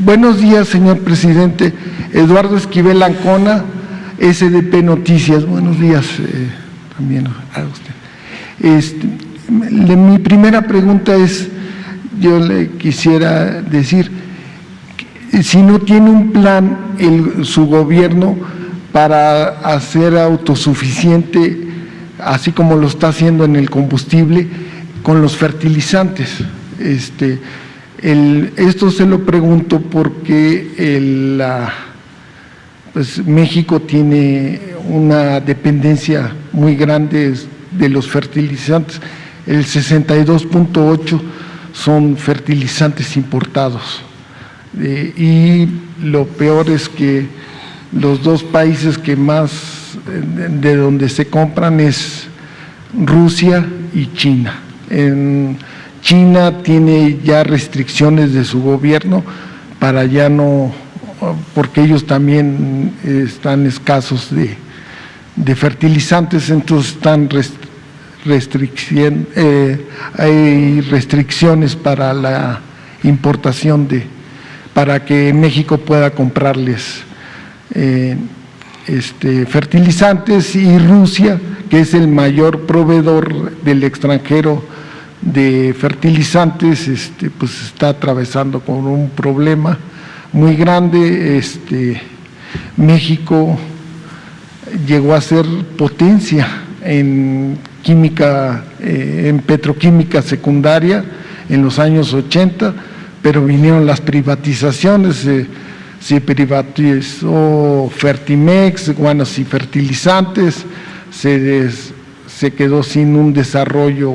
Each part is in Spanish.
Buenos días, señor presidente. Eduardo Esquivel Ancona, SDP Noticias. Buenos días también a usted. Mi primera pregunta es, yo le quisiera decir, si no tiene un plan su gobierno para hacer autosuficiente, así como lo está haciendo en el combustible, con los fertilizantes. Esto se lo pregunto porque pues México tiene una dependencia muy grande de los fertilizantes. El 62.8 son fertilizantes importados. Y lo peor es que los dos países que más de donde se compran es Rusia y China. China tiene ya restricciones de su gobierno para ya no, porque ellos también están escasos de fertilizantes, entonces están hay restricciones para la importación para que México pueda comprarles fertilizantes, y Rusia, que es el mayor proveedor del extranjero de fertilizantes, pues está atravesando con un problema muy grande. México llegó a ser potencia en química, en petroquímica secundaria en los años 80, pero vinieron las privatizaciones, se privatizó Fertimex, Guanas y Fertilizantes, se quedó sin un desarrollo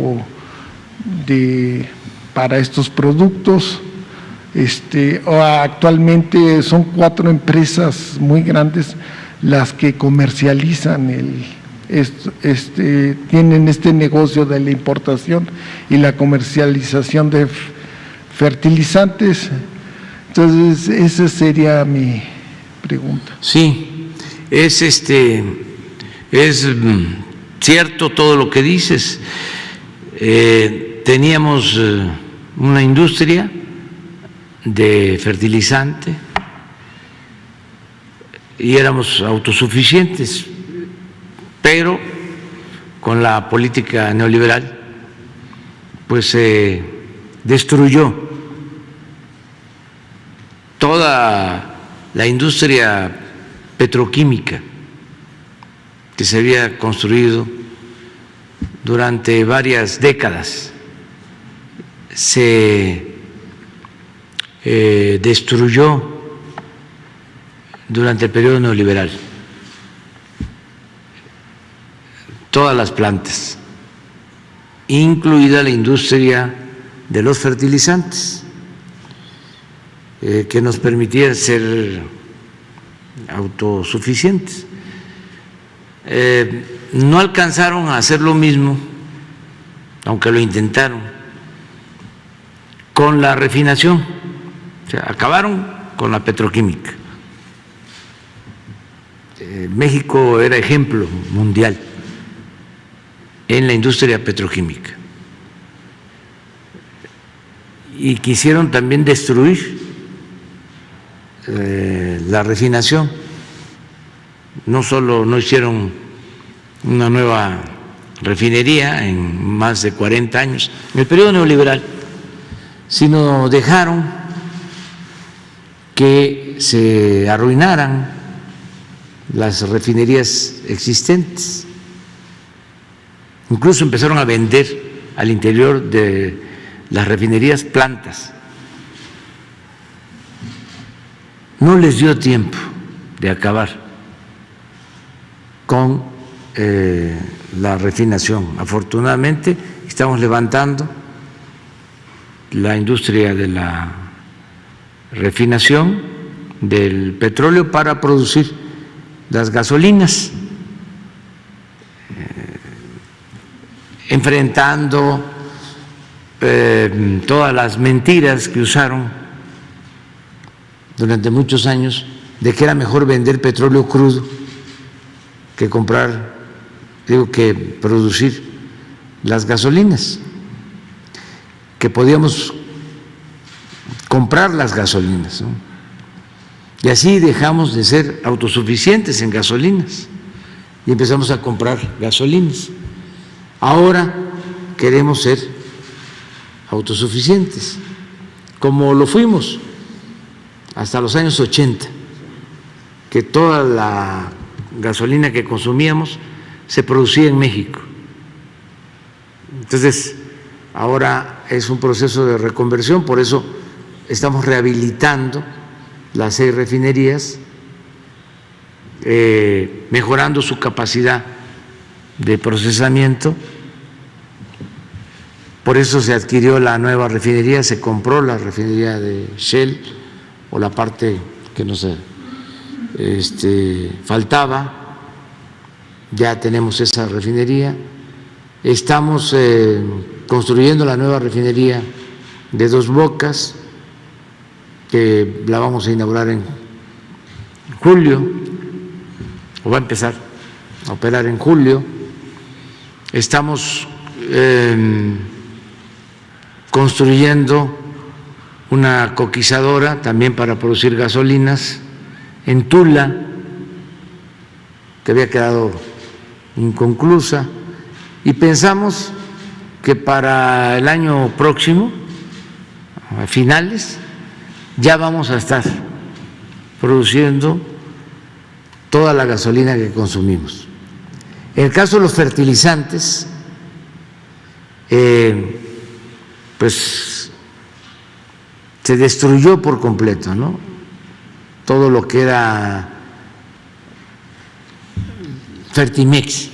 para estos productos. Actualmente son 4 empresas muy grandes las que comercializan tienen este negocio de la importación y la comercialización de fertilizantes. Entonces, esa sería mi pregunta. Sí, es cierto todo lo que dices. Teníamos una industria de fertilizante y éramos autosuficientes, pero con la política neoliberal pues se destruyó toda la industria petroquímica que se había construido durante varias décadas. Se destruyó durante el periodo neoliberal todas las plantas, incluida la industria de los fertilizantes, que nos permitía ser autosuficientes. No alcanzaron a hacer lo mismo, aunque lo intentaron, con la refinación. O sea, acabaron con la petroquímica. México era ejemplo mundial en la industria petroquímica. Y quisieron también destruir la refinación. No solo no hicieron una nueva refinería en más de 40 años, en el periodo neoliberal, sino dejaron que se arruinaran las refinerías existentes. Incluso empezaron a vender al interior de las refinerías plantas. No les dio tiempo de acabar con la refinación. Afortunadamente estamos levantando la industria de la refinación del petróleo para producir las gasolinas, enfrentando todas las mentiras que usaron durante muchos años de que era mejor vender petróleo crudo que que producir las gasolinas, que podíamos comprar las gasolinas, ¿no? Y así dejamos de ser autosuficientes en gasolinas y empezamos a comprar gasolinas. Ahora queremos ser autosuficientes, como lo fuimos hasta los años 80, que toda la gasolina que consumíamos se producía en México. Entonces, ahora es un proceso de reconversión, por eso estamos rehabilitando las 6 refinerías, mejorando su capacidad de procesamiento. Por eso se adquirió la nueva refinería, se compró la refinería de Shell, o la parte que nos faltaba. Ya tenemos esa refinería. Estamos construyendo la nueva refinería de Dos Bocas, que la vamos a inaugurar en julio, o va a empezar a operar en julio. Estamos construyendo una coquizadora también para producir gasolinas en Tula, que había quedado inconclusa, y pensamos que para el año próximo, a finales, ya vamos a estar produciendo toda la gasolina que consumimos. En el caso de los fertilizantes, pues se destruyó por completo, ¿no? Todo lo que era Fertimex.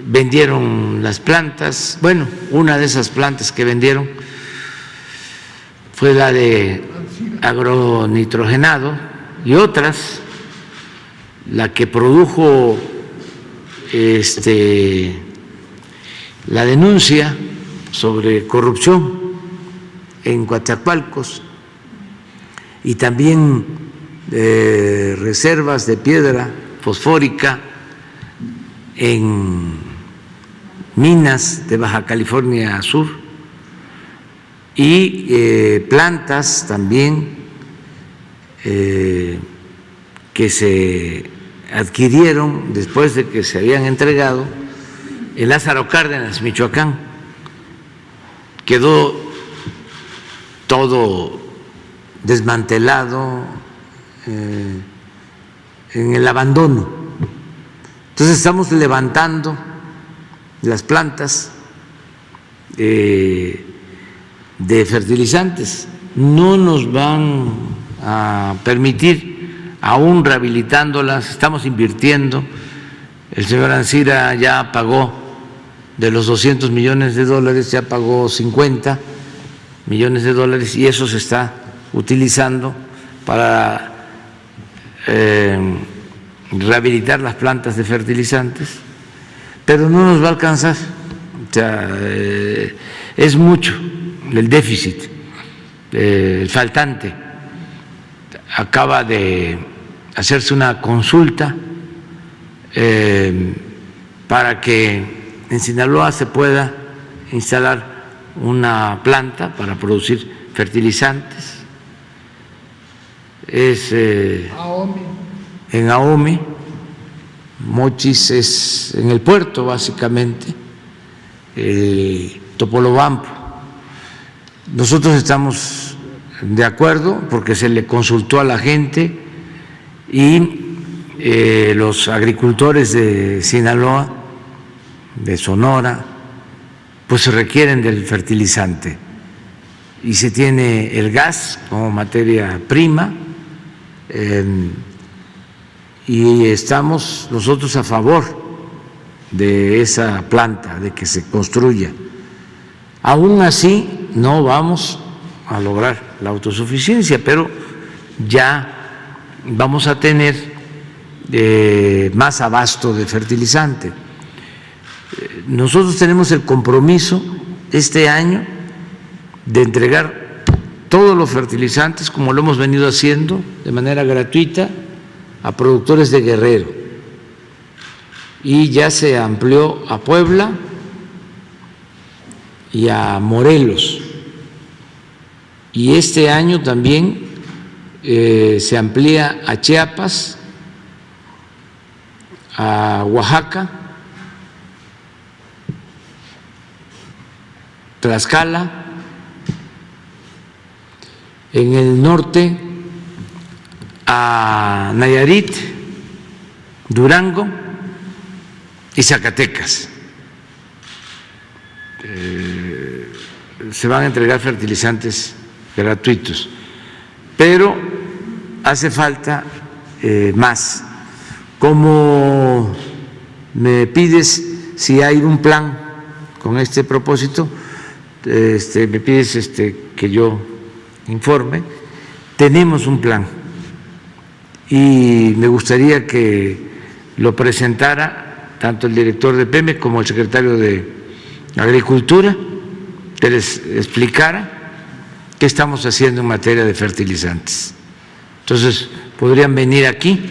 Vendieron las plantas, bueno, una de esas plantas que vendieron fue la de agronitrogenado, y otras, la que produjo la denuncia sobre corrupción en Coatzacoalcos, y también reservas de piedra fosfórica en minas de Baja California Sur, y plantas también que se adquirieron después de que se habían entregado en Lázaro Cárdenas, Michoacán. Quedó todo desmantelado, en el abandono. Entonces estamos levantando las plantas de fertilizantes. No nos van a permitir, aún rehabilitándolas, estamos invirtiendo. El señor Ancira ya pagó, de los $200 millones, ya pagó $50 millones, y eso se está utilizando para rehabilitar las plantas de fertilizantes, pero no nos va a alcanzar. O sea, es mucho el déficit, el faltante. Acaba de hacerse una consulta para que en Sinaloa se pueda instalar una planta para producir fertilizantes. Es en Ahome. Mochis es en el puerto, básicamente, Topolobampo. Nosotros estamos de acuerdo porque se le consultó a la gente, y los agricultores de Sinaloa, de Sonora, pues se requieren del fertilizante, y se tiene el gas como materia prima, y estamos nosotros a favor de esa planta, de que se construya. Aún así no vamos a lograr la autosuficiencia, pero ya vamos a tener más abasto de fertilizante. Nosotros tenemos el compromiso este año de entregar todos los fertilizantes, como lo hemos venido haciendo de manera gratuita, a productores de Guerrero, y ya se amplió a Puebla y a Morelos, y este año también se amplía a Chiapas, a Oaxaca, Tlaxcala, en el norte a Nayarit, Durango y Zacatecas. Se van a entregar fertilizantes gratuitos, pero hace falta más. Como me pides si hay un plan con este propósito, me pides que yo informe, tenemos un plan y me gustaría que lo presentara tanto el director de Pemex como el secretario de Agricultura, que les explicara qué estamos haciendo en materia de fertilizantes. Entonces, podrían venir aquí,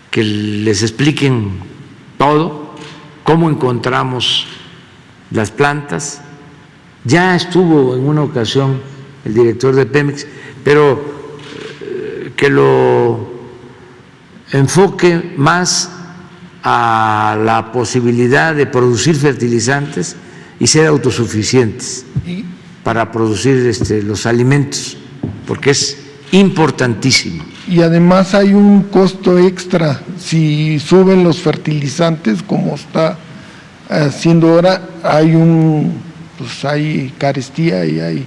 que les expliquen todo, cómo encontramos las plantas. Ya estuvo en una ocasión el director de Pemex, pero que lo enfoque más a la posibilidad de producir fertilizantes y ser autosuficientes para producir los alimentos, porque es importantísimo. Y además hay un costo extra si suben los fertilizantes, como está haciendo ahora, hay carestía y hay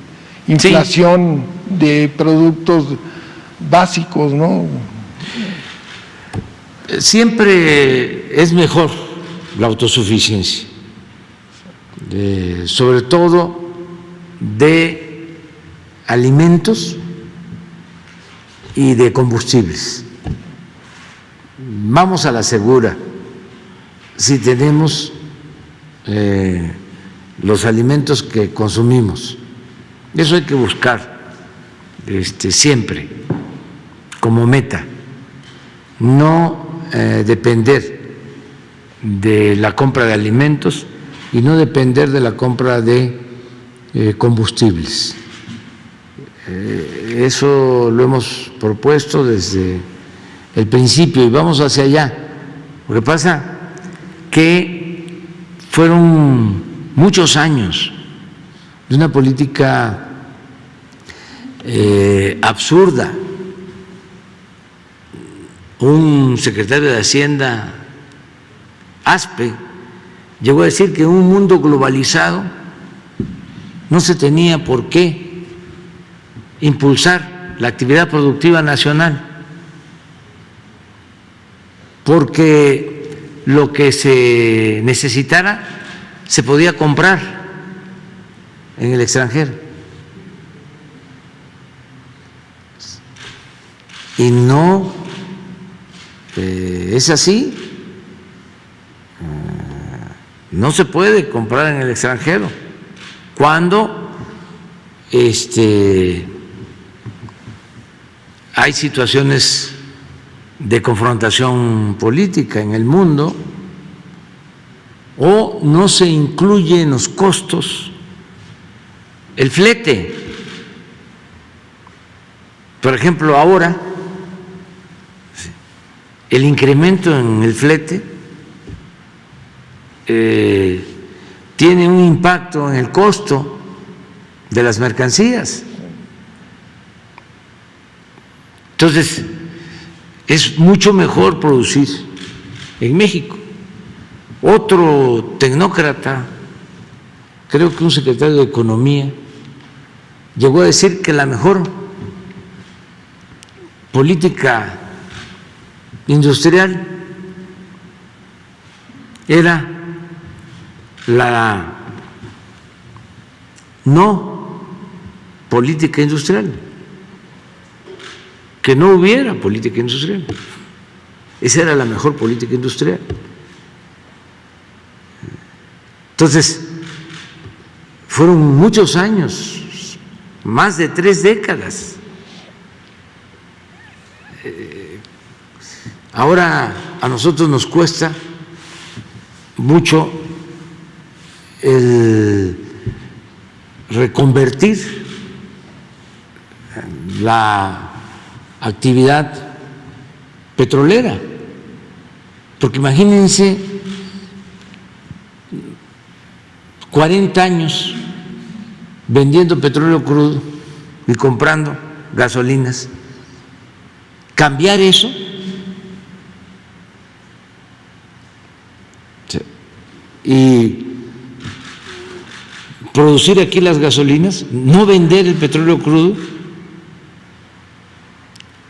inflación de productos básicos, ¿no? Siempre es mejor la autosuficiencia, sobre todo de alimentos y de combustibles. Vamos a la segura si tenemos los alimentos que consumimos. Eso hay que buscar siempre como meta, no depender de la compra de alimentos y no depender de la compra de combustibles. Eso lo hemos propuesto desde el principio y vamos hacia allá. Lo que pasa que fueron muchos años de una política absurda. Un secretario de Hacienda, Aspe, llegó a decir que en un mundo globalizado no se tenía por qué impulsar la actividad productiva nacional, porque lo que se necesitara se podía comprar en el extranjero. Y no es así. No se puede comprar en el extranjero cuando hay situaciones de confrontación política en el mundo o no se incluye en los costos el flete. Por ejemplo, ahora el incremento en el flete tiene un impacto en el costo de las mercancías. Entonces, es mucho mejor producir en México. Otro tecnócrata, creo que un secretario de Economía, llegó a decir que la mejor política industrial era la no política industrial, que no hubiera política industrial. Esa era la mejor política industrial. Entonces, fueron muchos años, más de 3 décadas. Ahora a nosotros nos cuesta mucho el reconvertir la actividad petrolera, porque imagínense 40 años vendiendo petróleo crudo y comprando gasolinas, cambiar eso y producir aquí las gasolinas, no vender el petróleo crudo,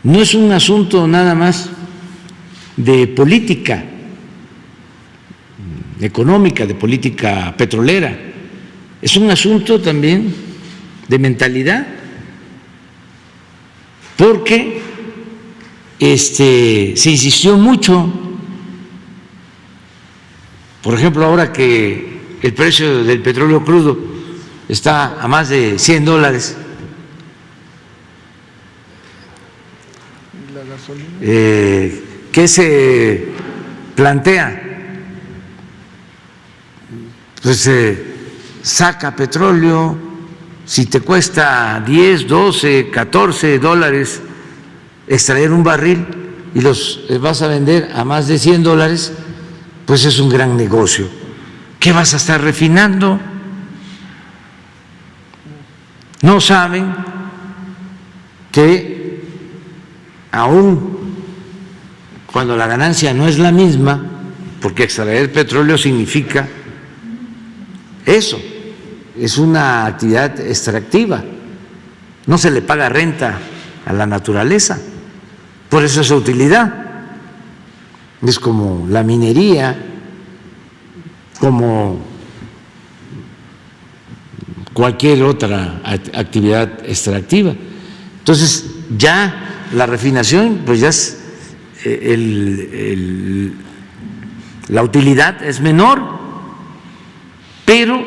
no es un asunto nada más de política económica, de política petrolera, es un asunto también de mentalidad, porque se insistió mucho, por ejemplo, ahora que el precio del petróleo crudo está a más de $100, ¿qué se plantea? Pues saca petróleo, si te cuesta 10, 12, 14 dólares extraer un barril y los vas a vender a más de $100, pues es un gran negocio. ¿Qué vas a estar refinando? No saben que aún cuando la ganancia no es la misma, porque extraer petróleo significa eso, es una actividad extractiva, no se le paga renta a la naturaleza, por eso esa utilidad. Es como la minería, como cualquier otra actividad extractiva. Entonces ya la refinación, pues ya es la utilidad es menor, pero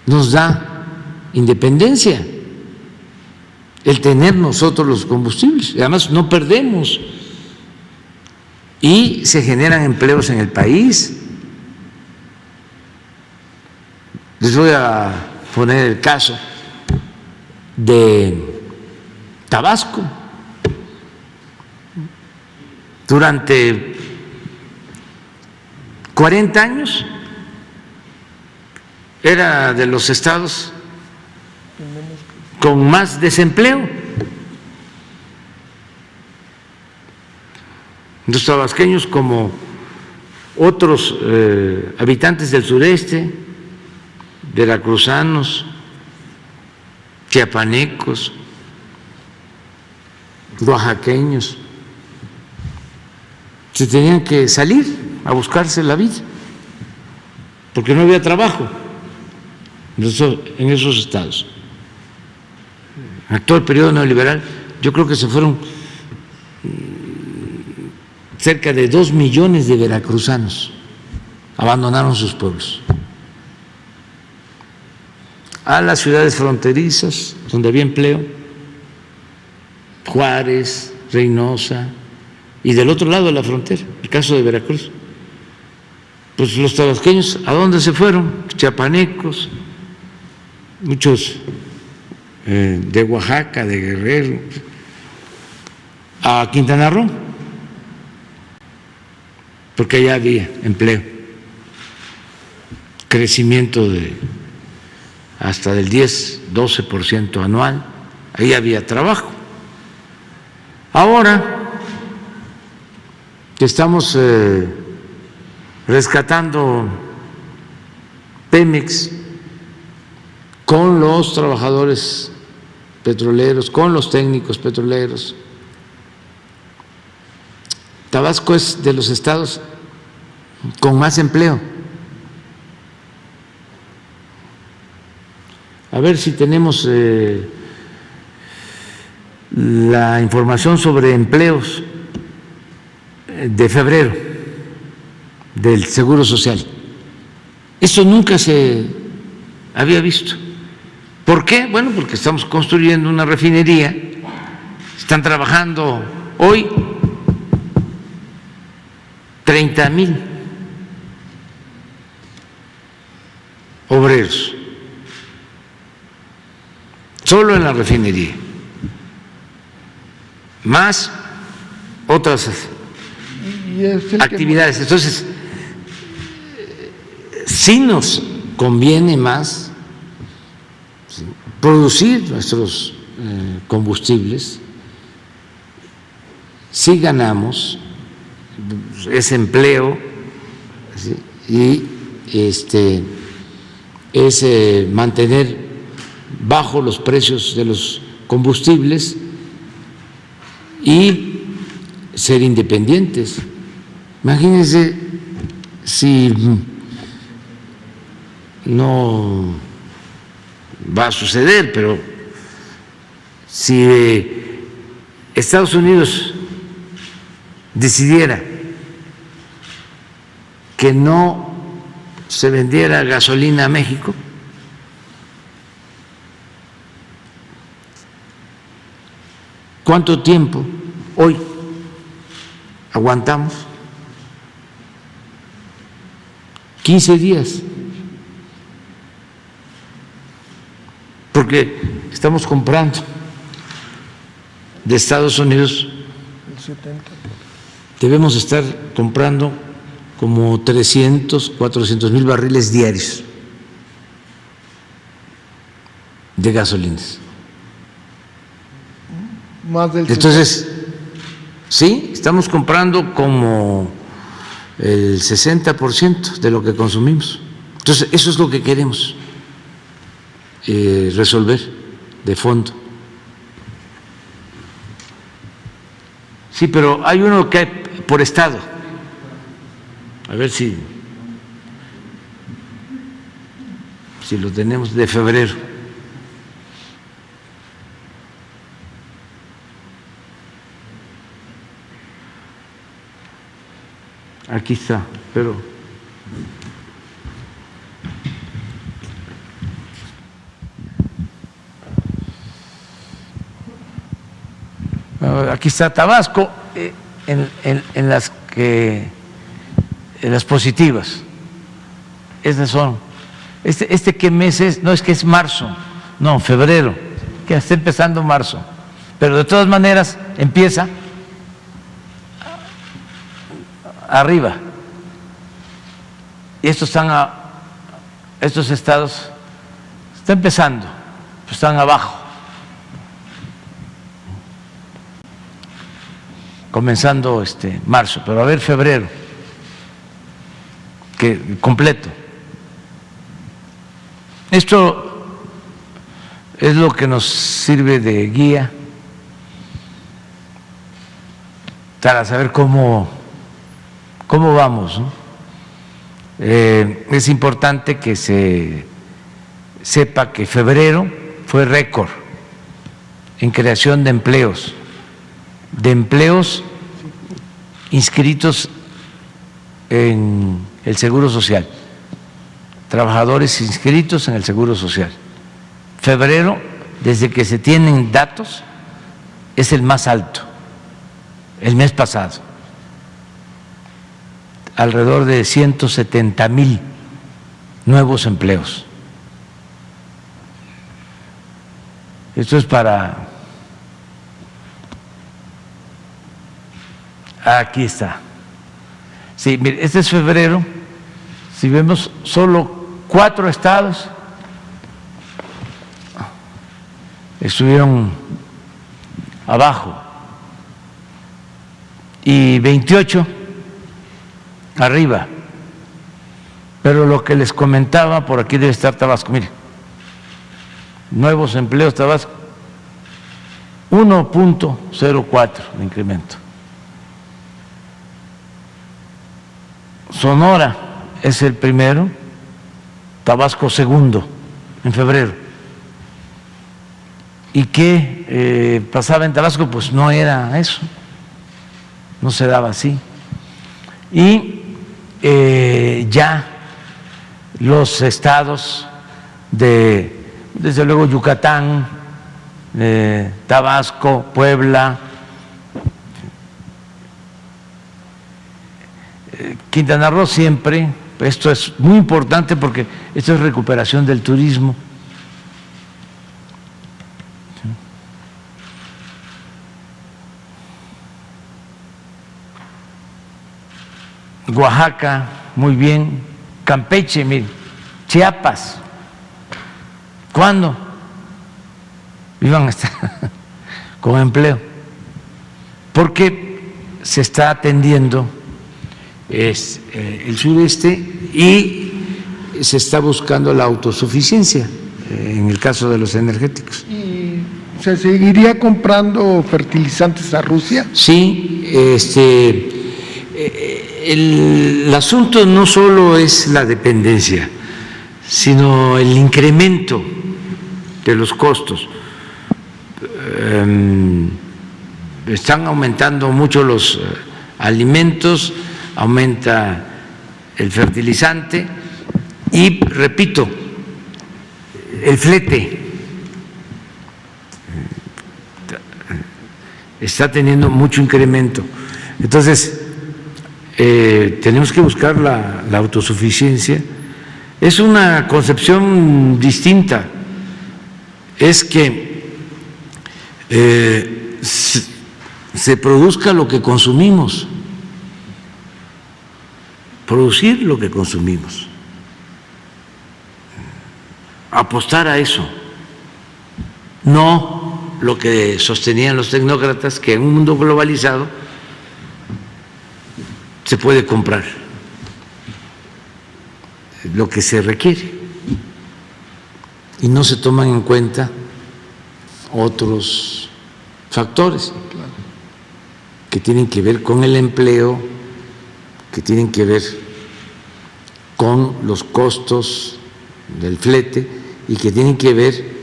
nos da independencia el tener nosotros los combustibles, y además no perdemos y se generan empleos en el país. Les voy a poner el caso de Tabasco. Durante 40 años era de los estados con más desempleo. Los tabasqueños, como otros habitantes del sureste, veracruzanos, chiapanecos, oaxaqueños, se tenían que salir a buscarse la vida porque no había trabajo en esos estados. En todo el periodo neoliberal, yo creo que se fueron cerca de 2 millones de veracruzanos, abandonaron sus pueblos a las ciudades fronterizas donde había empleo, Juárez, Reynosa, y del otro lado de la frontera, el caso de Veracruz. Pues los tabasqueños, ¿a dónde se fueron? Chiapanecos, muchos de Oaxaca, de Guerrero, a Quintana Roo, porque allá había empleo, crecimiento de hasta del 10-12% anual, ahí había trabajo. Ahora que estamos rescatando Pemex con los trabajadores petroleros, con los técnicos petroleros, Tabasco es de los estados con más empleo. A ver si tenemos la información sobre empleos de febrero del Seguro Social. Eso nunca se había visto. ¿Por qué? Bueno, porque estamos construyendo una refinería, están trabajando hoy 30,000 obreros, solo en la refinería. más otras Y es el actividades. Entonces, sí nos conviene más producir nuestros combustibles, sí ganamos, es empleo, ¿sí? Y es mantener bajos los precios de los combustibles y ser independientes. Imagínense si no va a suceder, pero si Estados Unidos decidiera que no se vendiera gasolina a México, ¿cuánto tiempo hoy aguantamos? 15 días. Porque estamos comprando de Estados Unidos, el 70. debemos estar comprando como 300, 400 mil barriles diarios de gasolinas. Más del Entonces, sí, estamos comprando como el 60% de lo que consumimos. Entonces, eso es lo que queremos resolver de fondo. Sí, pero hay uno que hay por estado. A ver si lo tenemos de febrero. Aquí está, pero aquí está Tabasco en las positivas. Estas son. ¿Qué mes es? No, es que es marzo, no, febrero, que está empezando marzo, pero de todas maneras empieza arriba. Y estos estados están empezando, pues están abajo, comenzando marzo, pero a ver febrero, que completo. Esto es lo que nos sirve de guía para saber cómo vamos, ¿no? Es importante que se sepa que febrero fue récord en creación de empleos inscritos en el Seguro Social, trabajadores inscritos en el Seguro Social. Febrero, desde que se tienen datos, es el más alto, el mes pasado. Alrededor de 170,000 nuevos empleos. Esto es para... Aquí está. Sí, mire, este es febrero. Si vemos, solo 4 estados estuvieron abajo y 28 arriba, pero lo que les comentaba, por aquí debe estar Tabasco, mire, nuevos empleos Tabasco, 1.04 de incremento. Sonora es el primero, Tabasco segundo en febrero. ¿Y qué pasaba en Tabasco? Pues no era eso, no se daba así. Y ya los estados desde luego Yucatán, Tabasco, Puebla, Quintana Roo siempre, esto es muy importante porque esto es recuperación del turismo. Oaxaca, muy bien, Campeche, mire, Chiapas, ¿cuándo iban a estar con empleo? Porque se está atendiendo el sureste y se está buscando la autosuficiencia en el caso de los energéticos. ¿Y se seguiría comprando fertilizantes a Rusia? Sí, el asunto no solo es la dependencia, sino el incremento de los costos. Están aumentando mucho los alimentos, aumenta el fertilizante y, repito, el flete está teniendo mucho incremento. Entonces, tenemos que buscar la autosuficiencia. Es una concepción distinta, es que se produzca lo que consumimos, producir lo que consumimos, apostar a eso, no lo que sostenían los tecnócratas, que en un mundo globalizado se puede comprar lo que se requiere y no se toman en cuenta otros factores que tienen que ver con el empleo, que tienen que ver con los costos del flete y que tienen que ver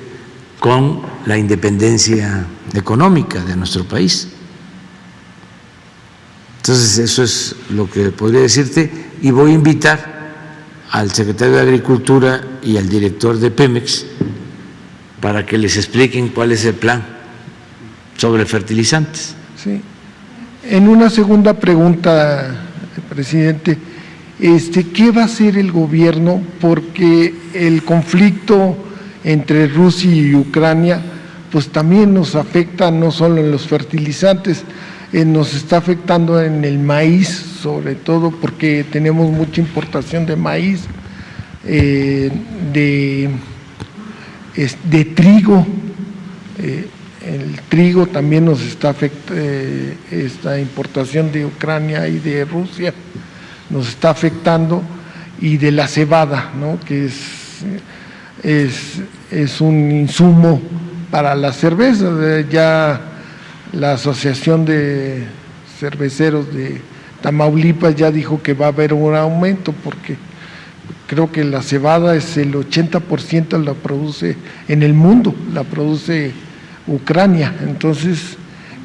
con la independencia económica de nuestro país. Entonces, eso es lo que podría decirte, y voy a invitar al secretario de Agricultura y al director de Pemex para que les expliquen cuál es el plan sobre fertilizantes. Sí. En una segunda pregunta, presidente, ¿qué va a hacer el gobierno? Porque el conflicto entre Rusia y Ucrania pues también nos afecta no solo en los fertilizantes, nos está afectando en el maíz, sobre todo porque tenemos mucha importación de maíz, de trigo. El trigo también nos está afectando, esta importación de Ucrania y de Rusia nos está afectando, y de la cebada, ¿no? Que es un insumo para la cerveza. Ya la Asociación de Cerveceros de Tamaulipas ya dijo que va a haber un aumento, porque creo que la cebada es el 80% la produce en el mundo, la produce Ucrania. Entonces,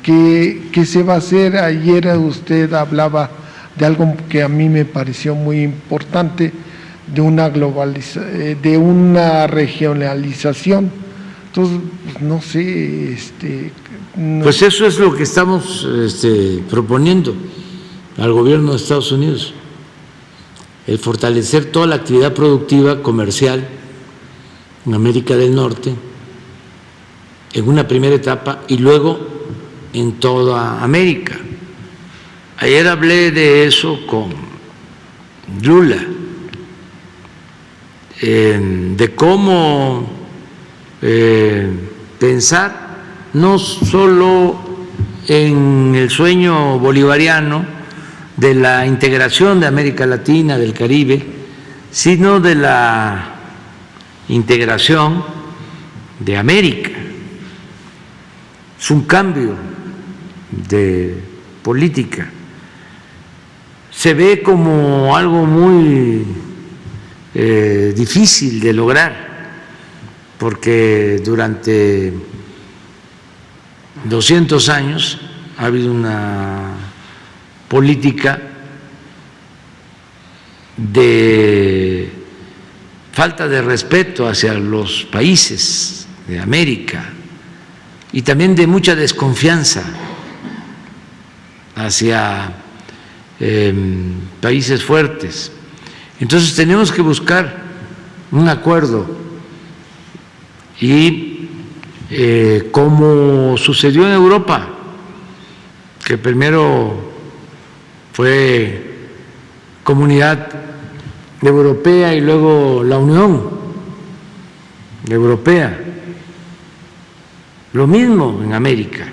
¿qué se va a hacer? Ayer usted hablaba de algo que a mí me pareció muy importante, de una regionalización. Entonces, no sé, Pues eso es lo que estamos proponiendo al gobierno de Estados Unidos, el fortalecer toda la actividad productiva comercial en América del Norte en una primera etapa y luego en toda América. Ayer hablé de eso con Lula, de cómo pensar no solo en el sueño bolivariano de la integración de América Latina, del Caribe, sino de la integración de América. Es un cambio de política. Se ve como algo muy difícil de lograr, porque durante 200 años ha habido una política de falta de respeto hacia los países de América y también de mucha desconfianza hacia países fuertes. Entonces tenemos que buscar un acuerdo, y como sucedió en Europa, que primero fue Comunidad Europea y luego la Unión Europea. Lo mismo en América.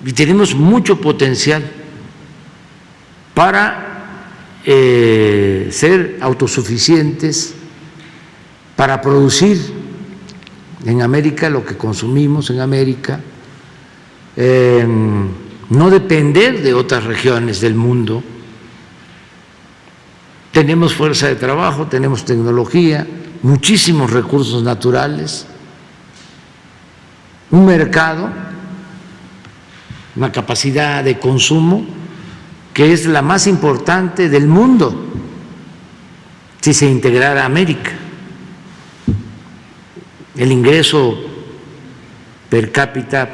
Y tenemos mucho potencial para ser autosuficientes, para producir en América lo que consumimos en América, no depender de otras regiones del mundo. Tenemos fuerza de trabajo, tenemos tecnología, muchísimos recursos naturales, un mercado, una capacidad de consumo que es la más importante del mundo si se integrara América. El ingreso per cápita,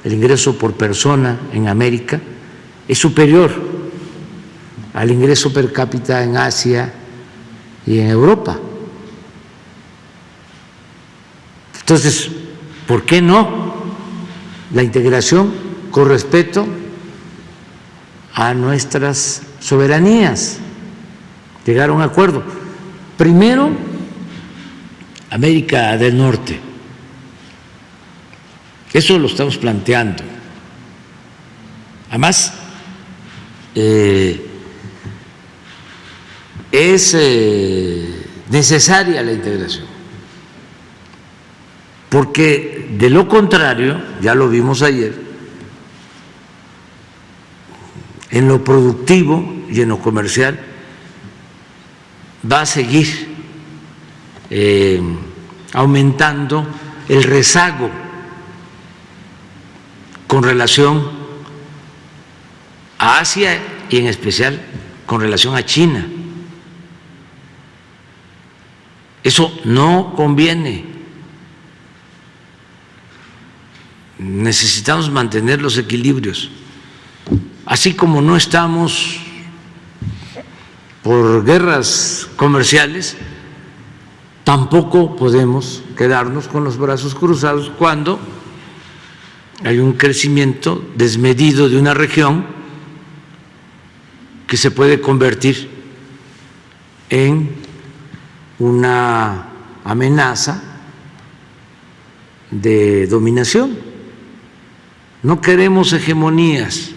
el ingreso por persona en América es superior al ingreso per cápita en Asia y en Europa. Entonces, ¿por qué no la integración con respeto a nuestras soberanías? Llegar a un acuerdo. Primero, América del Norte. Eso lo estamos planteando. Además, es necesaria la integración, porque de lo contrario, ya lo vimos ayer, en lo productivo y en lo comercial va a seguir aumentando el rezago con relación a Asia y en especial con relación a China. Eso no conviene. Necesitamos mantener los equilibrios. Así como no estamos por guerras comerciales, tampoco podemos quedarnos con los brazos cruzados cuando hay un crecimiento desmedido de una región que se puede convertir en una amenaza de dominación. No queremos hegemonías,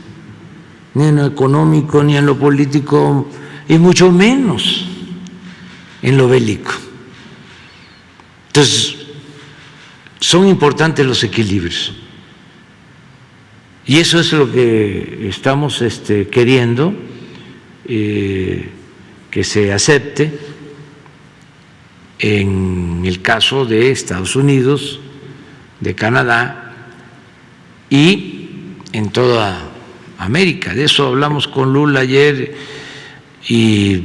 ni en lo económico, ni en lo político, y mucho menos en lo bélico. Entonces, son importantes los equilibrios. Y eso es lo que estamos queriendo que se acepte en el caso de Estados Unidos, de Canadá y en toda América. De eso hablamos con Lula ayer y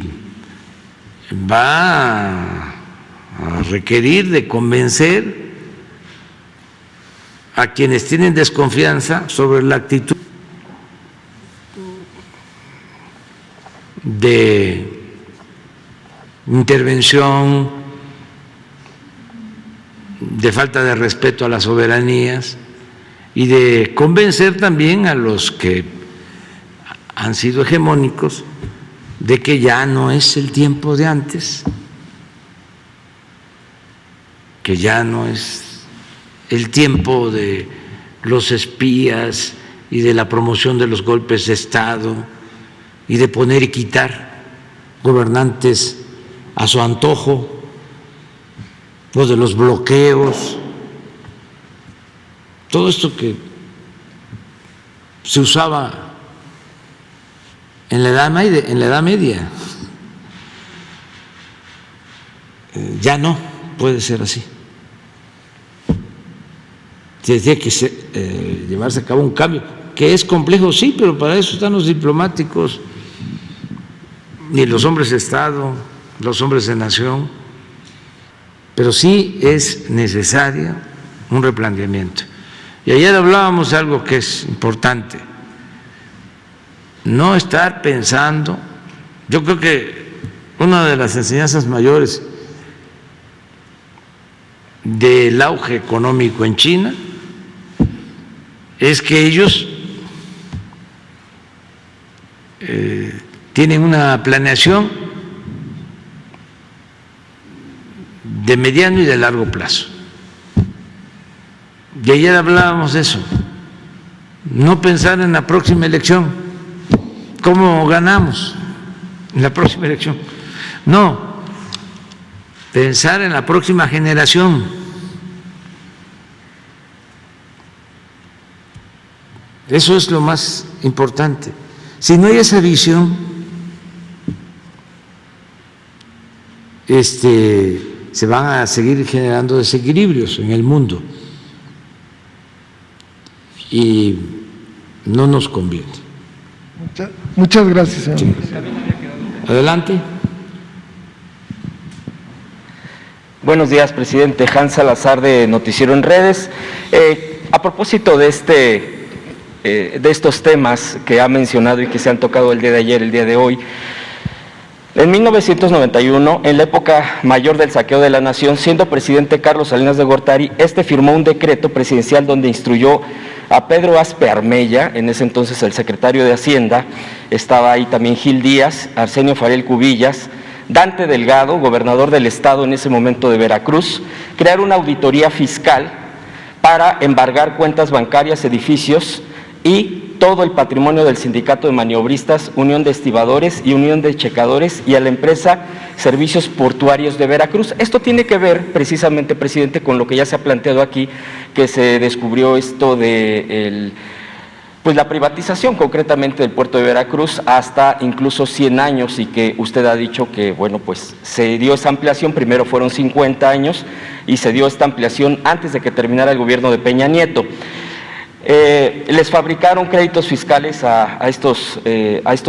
va a requerir de convencer a quienes tienen desconfianza sobre la actitud de intervención, de falta de respeto a las soberanías y de convencer también a los que han sido hegemónicos de que ya no es el tiempo de antes, que ya no es el tiempo de los espías y de la promoción de los golpes de Estado y de poner y quitar gobernantes a su antojo, lo de los bloqueos, todo esto que se usaba en la Edad Media, ya no puede ser así. Tiene que llevarse a cabo un cambio, que es complejo, sí, pero para eso están los diplomáticos y los hombres de Estado, los hombres de nación, pero sí es necesario un replanteamiento. Y ayer hablábamos de algo que es importante, no estar pensando, yo creo que una de las enseñanzas mayores del auge económico en China es que ellos tienen una planeación de mediano y de largo plazo. Y ayer hablábamos de eso, no pensar en la próxima elección, cómo ganamos en la próxima elección, no, pensar en la próxima generación. Eso es lo más importante. Si no hay esa visión, se van a seguir generando desequilibrios en el mundo y no nos conviene. Muchas gracias, señor. Sí. Adelante. Buenos días, presidente. Hans Salazar, de Noticiero en Redes. A propósito de estos temas que ha mencionado y que se han tocado el día de ayer, el día de hoy, en 1991, en la época mayor del saqueo de la nación, siendo presidente Carlos Salinas de Gortari, firmó un decreto presidencial donde instruyó a Pedro Aspe Armella, en ese entonces el secretario de Hacienda, estaba ahí también Gil Díaz, Arsenio Farel Cubillas, Dante Delgado, gobernador del estado en ese momento de Veracruz, crear una auditoría fiscal para embargar cuentas bancarias, edificios y todo el patrimonio del Sindicato de Maniobristas, Unión de Estibadores y Unión de Checadores y a la empresa Servicios Portuarios de Veracruz. Esto tiene que ver precisamente, presidente, con lo que ya se ha planteado aquí, que se descubrió esto de pues la privatización concretamente del puerto de Veracruz hasta incluso 100 años y que usted ha dicho que, bueno, pues se dio esa ampliación, primero fueron 50 años y se dio esta ampliación antes de que terminara el gobierno de Peña Nieto. Les fabricaron créditos fiscales a estos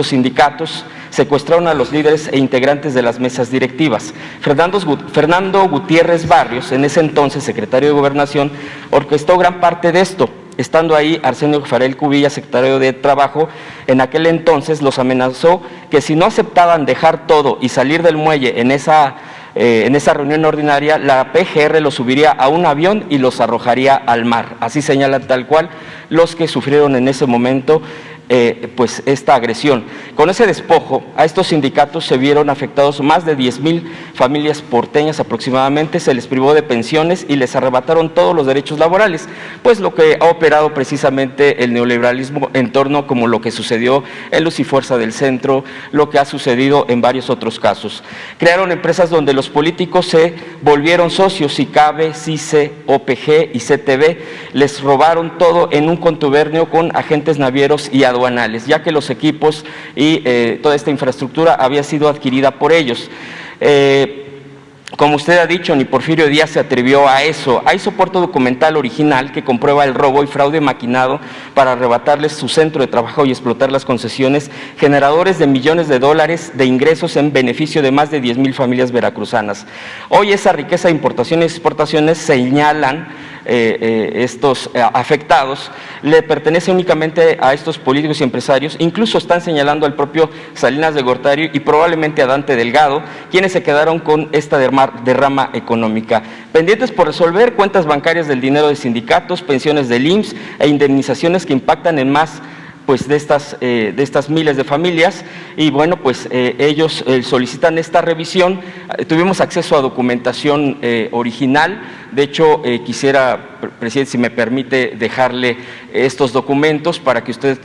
sindicatos, secuestraron a los líderes e integrantes de las mesas directivas. Fernando Gutiérrez Barrios, en ese entonces secretario de Gobernación, orquestó gran parte de esto. Estando ahí, Arsenio Farel Cubillas, secretario de Trabajo, en aquel entonces los amenazó que si no aceptaban dejar todo y salir del muelle en esa reunión ordinaria, la PGR los subiría a un avión y los arrojaría al mar. Así señalan tal cual los que sufrieron en ese momento pues esta agresión. Con ese despojo, a estos sindicatos se vieron afectados más de 10,000 familias porteñas aproximadamente, se les privó de pensiones y les arrebataron todos los derechos laborales, pues lo que ha operado precisamente el neoliberalismo en torno como lo que sucedió en Luz y Fuerza del Centro, lo que ha sucedido en varios otros casos. Crearon empresas donde los políticos se volvieron socios, ICABE, CICE, OPG y CTV, les robaron todo en un contubernio con agentes navieros y aduanales, ya que los equipos y toda esta infraestructura había sido adquirida por ellos. Como usted ha dicho, ni Porfirio Díaz se atrevió a eso. Hay soporte documental original que comprueba el robo y fraude maquinado para arrebatarles su centro de trabajo y explotar las concesiones, generadores de millones de dólares de ingresos en beneficio de más de 10,000 familias veracruzanas. Hoy esa riqueza de importaciones y exportaciones señalan estos afectados, le pertenece únicamente a estos políticos y empresarios, incluso están señalando al propio Salinas de Gortari y probablemente a Dante Delgado, quienes se quedaron con esta derrama económica. Pendientes por resolver cuentas bancarias del dinero de sindicatos, pensiones del IMSS e indemnizaciones que impactan en más pues de estas miles de familias y bueno, pues ellos solicitan esta revisión. Tuvimos acceso a documentación original, de hecho quisiera, presidente, si me permite dejarle estos documentos para que usted,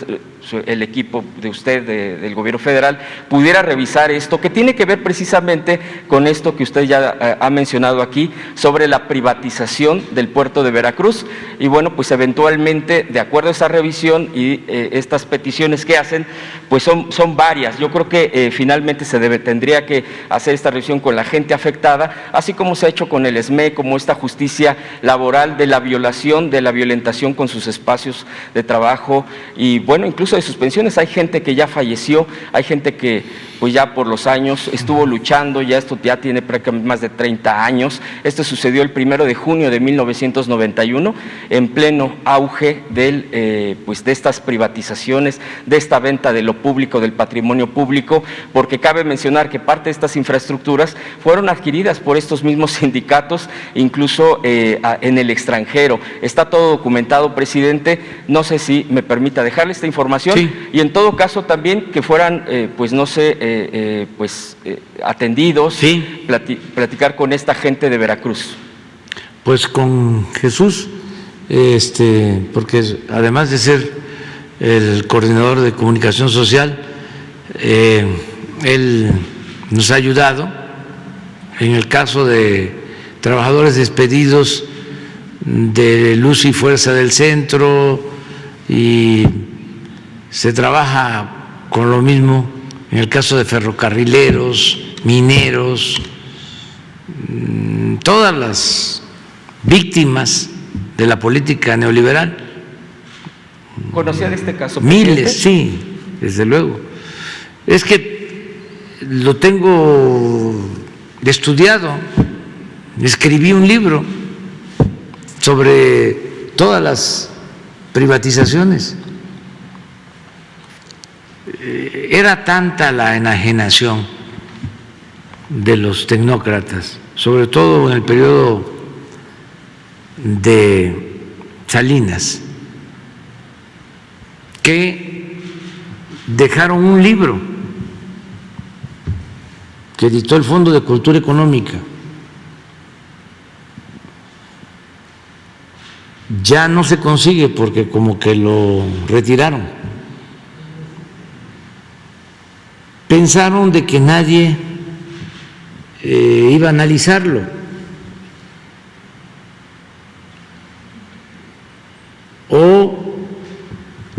el equipo de usted, del gobierno federal, pudiera revisar esto, que tiene que ver precisamente con esto que usted ya ha mencionado aquí, sobre la privatización del puerto de Veracruz, y bueno, pues eventualmente, de acuerdo a esa revisión y estas peticiones que hacen, pues son varias. Yo creo que finalmente tendría que hacer esta revisión con la gente afectada, así como se ha hecho con el SME, como esta justicia laboral de la violación, de la violentación con sus espacios de trabajo y bueno, incluso de sus pensiones. Hay gente que ya falleció, hay gente que pues ya por los años, estuvo luchando, ya esto ya tiene prácticamente más de 30 años. Esto sucedió el 1 de junio de 1991, en pleno auge pues de estas privatizaciones, de esta venta de lo público, del patrimonio público, porque cabe mencionar que parte de estas infraestructuras fueron adquiridas por estos mismos sindicatos, incluso en el extranjero. Está todo documentado, presidente. No sé si me permita dejarle esta información. Sí. Y en todo caso también que fueran, pues no sé, atendidos, sí, platicar con esta gente de Veracruz. Pues con Jesús, porque además de ser el coordinador de comunicación social, él nos ha ayudado en el caso de trabajadores despedidos de Luz y Fuerza del Centro, y se trabaja con lo mismo en el caso de ferrocarrileros, mineros, todas las víctimas de la política neoliberal. ¿Conocía de este caso, presidente? Miles, sí, desde luego. Es que lo tengo estudiado, escribí un libro sobre todas las privatizaciones. Era tanta la enajenación de los tecnócratas, sobre todo en el periodo de Salinas, que dejaron un libro que editó el Fondo de Cultura Económica. Ya no se consigue porque como que lo retiraron. Pensaron de que nadie iba a analizarlo. O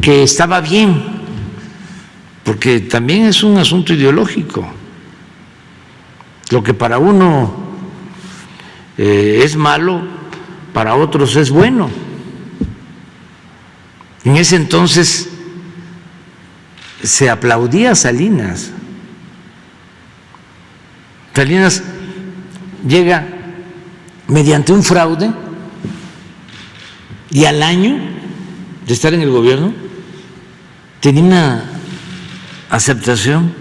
que estaba bien, porque también es un asunto ideológico. Lo que para uno es malo, para otros es bueno. En ese entonces se aplaudía a Salinas. Salinas llega mediante un fraude y al año de estar en el gobierno tenía una aceptación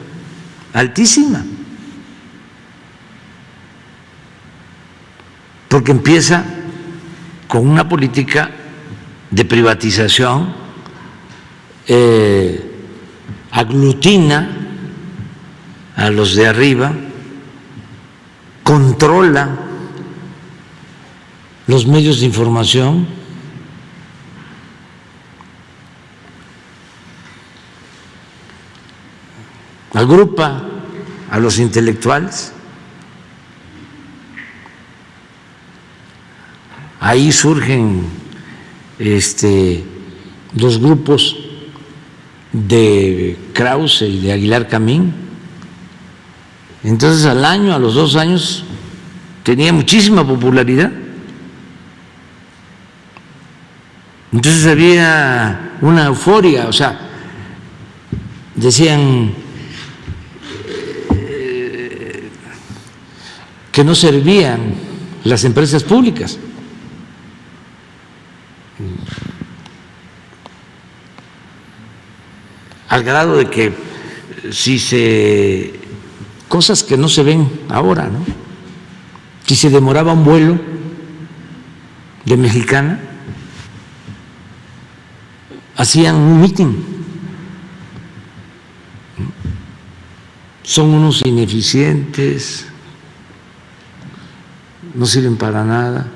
altísima, porque empieza con una política de privatización, aglutina a los de arriba, controla los medios de información, agrupa a los intelectuales. Ahí surgen los grupos de Krause y de Aguilar Camín. Entonces al año, a los 2 años, tenía muchísima popularidad. Entonces había una euforia, o sea, decían que no servían las empresas públicas. Al grado de que cosas que no se ven ahora, ¿no? Si se demoraba un vuelo de Mexicana, hacían un mitin. Son unos ineficientes, no sirven para nada,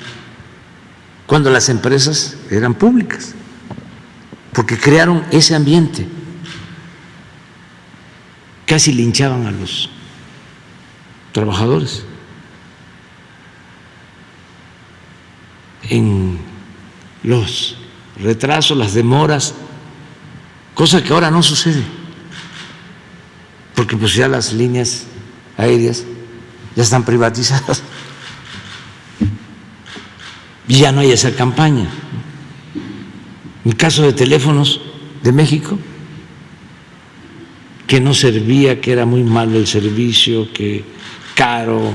cuando las empresas eran públicas, porque crearon ese ambiente. Casi linchaban a los trabajadores en los retrasos, las demoras, cosa que ahora no sucede, porque pues ya las líneas aéreas ya están privatizadas y ya no hay esa campaña. En el caso de Teléfonos de México, que no servía, que era muy malo el servicio, que caro.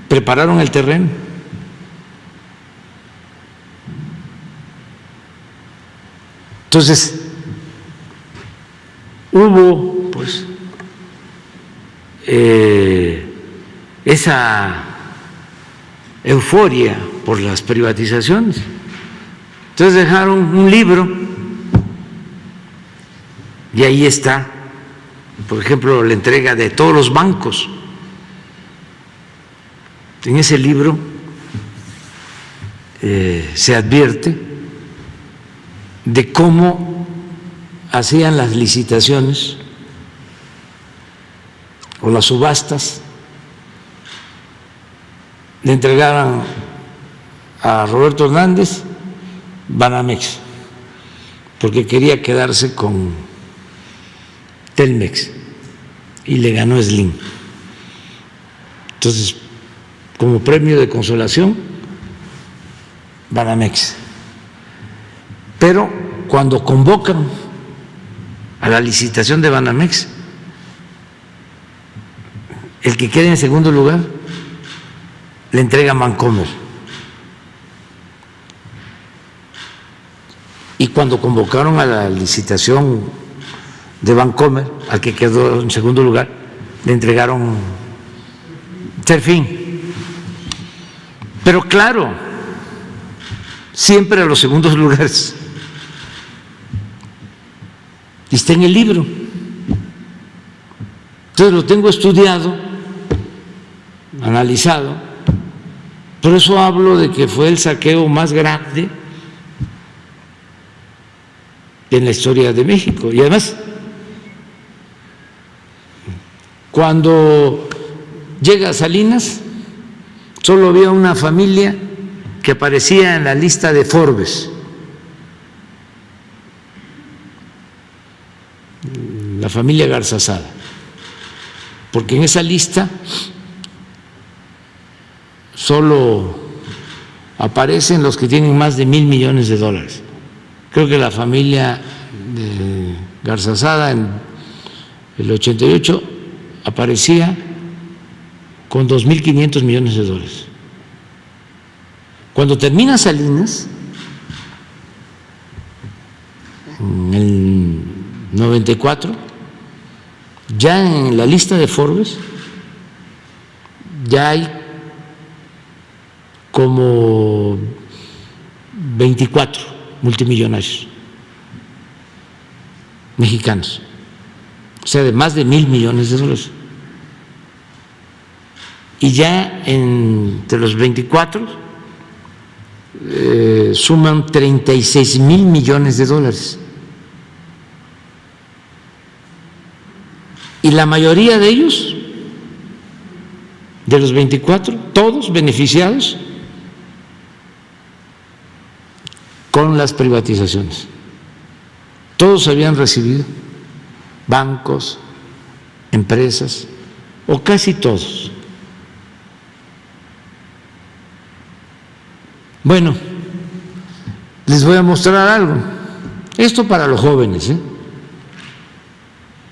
Prepararon el terreno. Entonces, hubo pues esa euforia por las privatizaciones. Entonces dejaron un libro y ahí está, por ejemplo, la entrega de todos los bancos. En ese libro se advierte de cómo hacían las licitaciones o las subastas. Le entregaban a Roberto Hernández Banamex porque quería quedarse con Telmex y le ganó Slim. Entonces, como premio de consolación, Banamex. Pero cuando convocan a la licitación de Banamex, el que quede en segundo lugar le entrega Bancomer. Y cuando convocaron a la licitación de Bancomer, al que quedó en segundo lugar, le entregaron Serfín. Pero claro, siempre a los segundos lugares. Y está en el libro. Entonces lo tengo estudiado, analizado. Por eso hablo de que fue el saqueo más grande en la historia de México. Y además, cuando llega Salinas, solo había una familia que aparecía en la lista de Forbes, la familia Garzazada, porque en esa lista solo aparecen los que tienen más de $1,000 millones. Creo que la familia de Garzazada en el 88 aparecía con $2,500 millones. Cuando termina Salinas, en el 94, ya en la lista de Forbes ya hay como 24 multimillonarios mexicanos, o sea, de más de $1,000 millones. Y ya entre los 24 suman $36,000 millones. Y la mayoría de ellos, de los 24, todos beneficiados con las privatizaciones. Todos habían recibido, bancos, empresas, o casi todos. Bueno, les voy a mostrar algo. Esto para los jóvenes,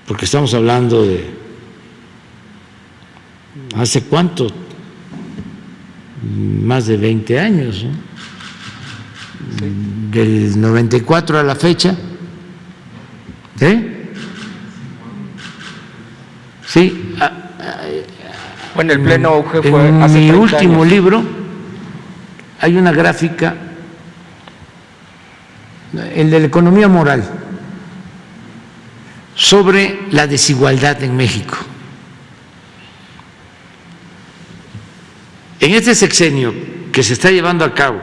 porque estamos hablando de hace cuánto, más de 20 años, ¿no? Del 94 a la fecha. Sí. Bueno, el pleno auge fue en hace mi 30 último años. libro hay una gráfica, el de la economía moral, sobre la desigualdad en México. En este sexenio que se está llevando a cabo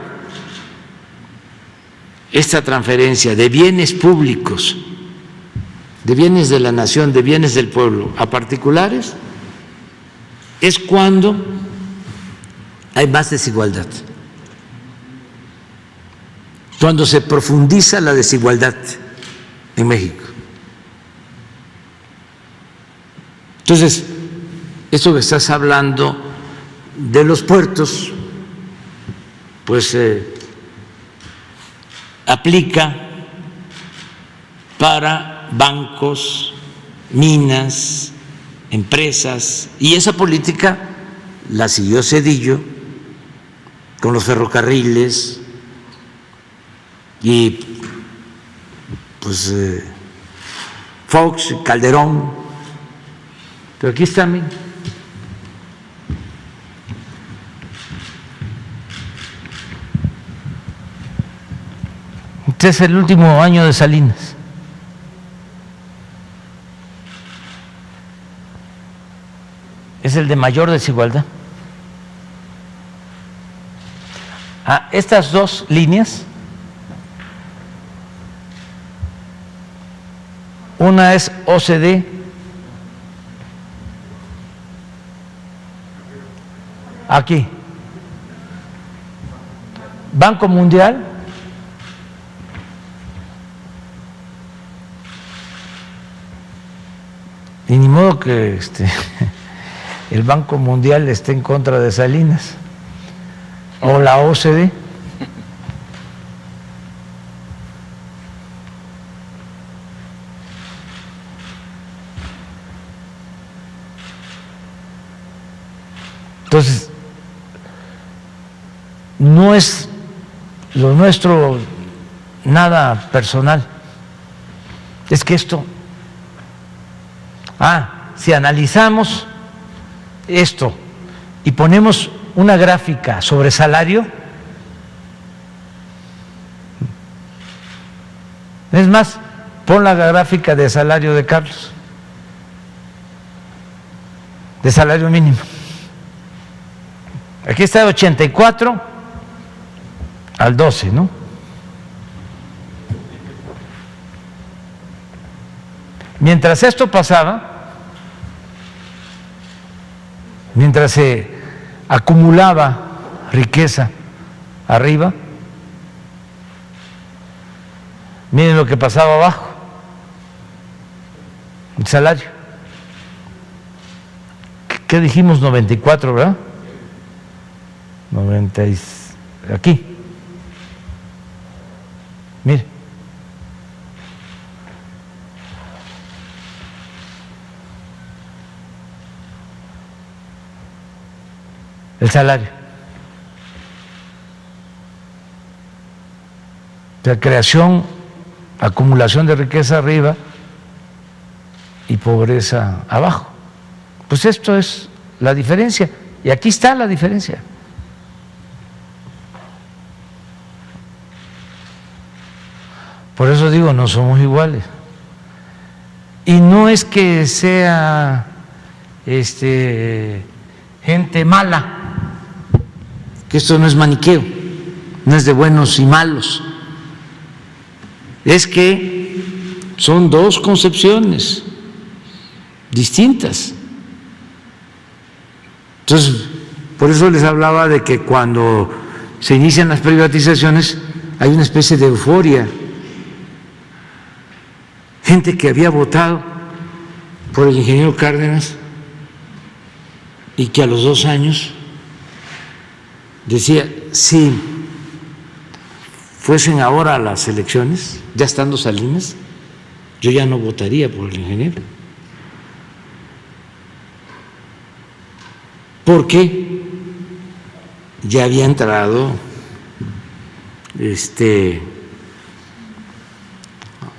esta transferencia de bienes públicos, de bienes de la nación, de bienes del pueblo a particulares, es cuando hay más desigualdad, cuando se profundiza la desigualdad en México. Entonces, esto que estás hablando de los puertos, pues aplica para bancos, minas, empresas, y esa política la siguió Zedillo con los ferrocarriles y pues Fox, Calderón, pero aquí está, miren. Este es el último año de Salinas. Es el de mayor desigualdad. Estas dos líneas, una es OCDE, aquí, Banco Mundial, y ni modo que el Banco Mundial esté en contra de Salinas, o la OCDE. Entonces, no es lo nuestro nada personal, es que esto, si analizamos esto y ponemos una gráfica sobre salario, es más, pon la gráfica de salario de Carlos, de salario mínimo. Aquí está de 84 al 12, ¿no? Mientras esto pasaba, mientras se acumulaba riqueza arriba, miren lo que pasaba abajo, el salario. ¿Qué dijimos? 94, ¿verdad? 90 aquí. Mire. El salario. La creación, acumulación de riqueza arriba y pobreza abajo. Pues esto es la diferencia. Y aquí está la diferencia. Por eso digo, no somos iguales. Y no es que sea gente mala, que esto no es maniqueo, no es de buenos y malos. Es que son dos concepciones distintas. Entonces, por eso les hablaba de que cuando se inician las privatizaciones hay una especie de euforia. Gente que había votado por el ingeniero Cárdenas y que a los 2 años decía, si fuesen ahora las elecciones, ya estando Salinas, yo ya no votaría por el ingeniero. Porque ya había entrado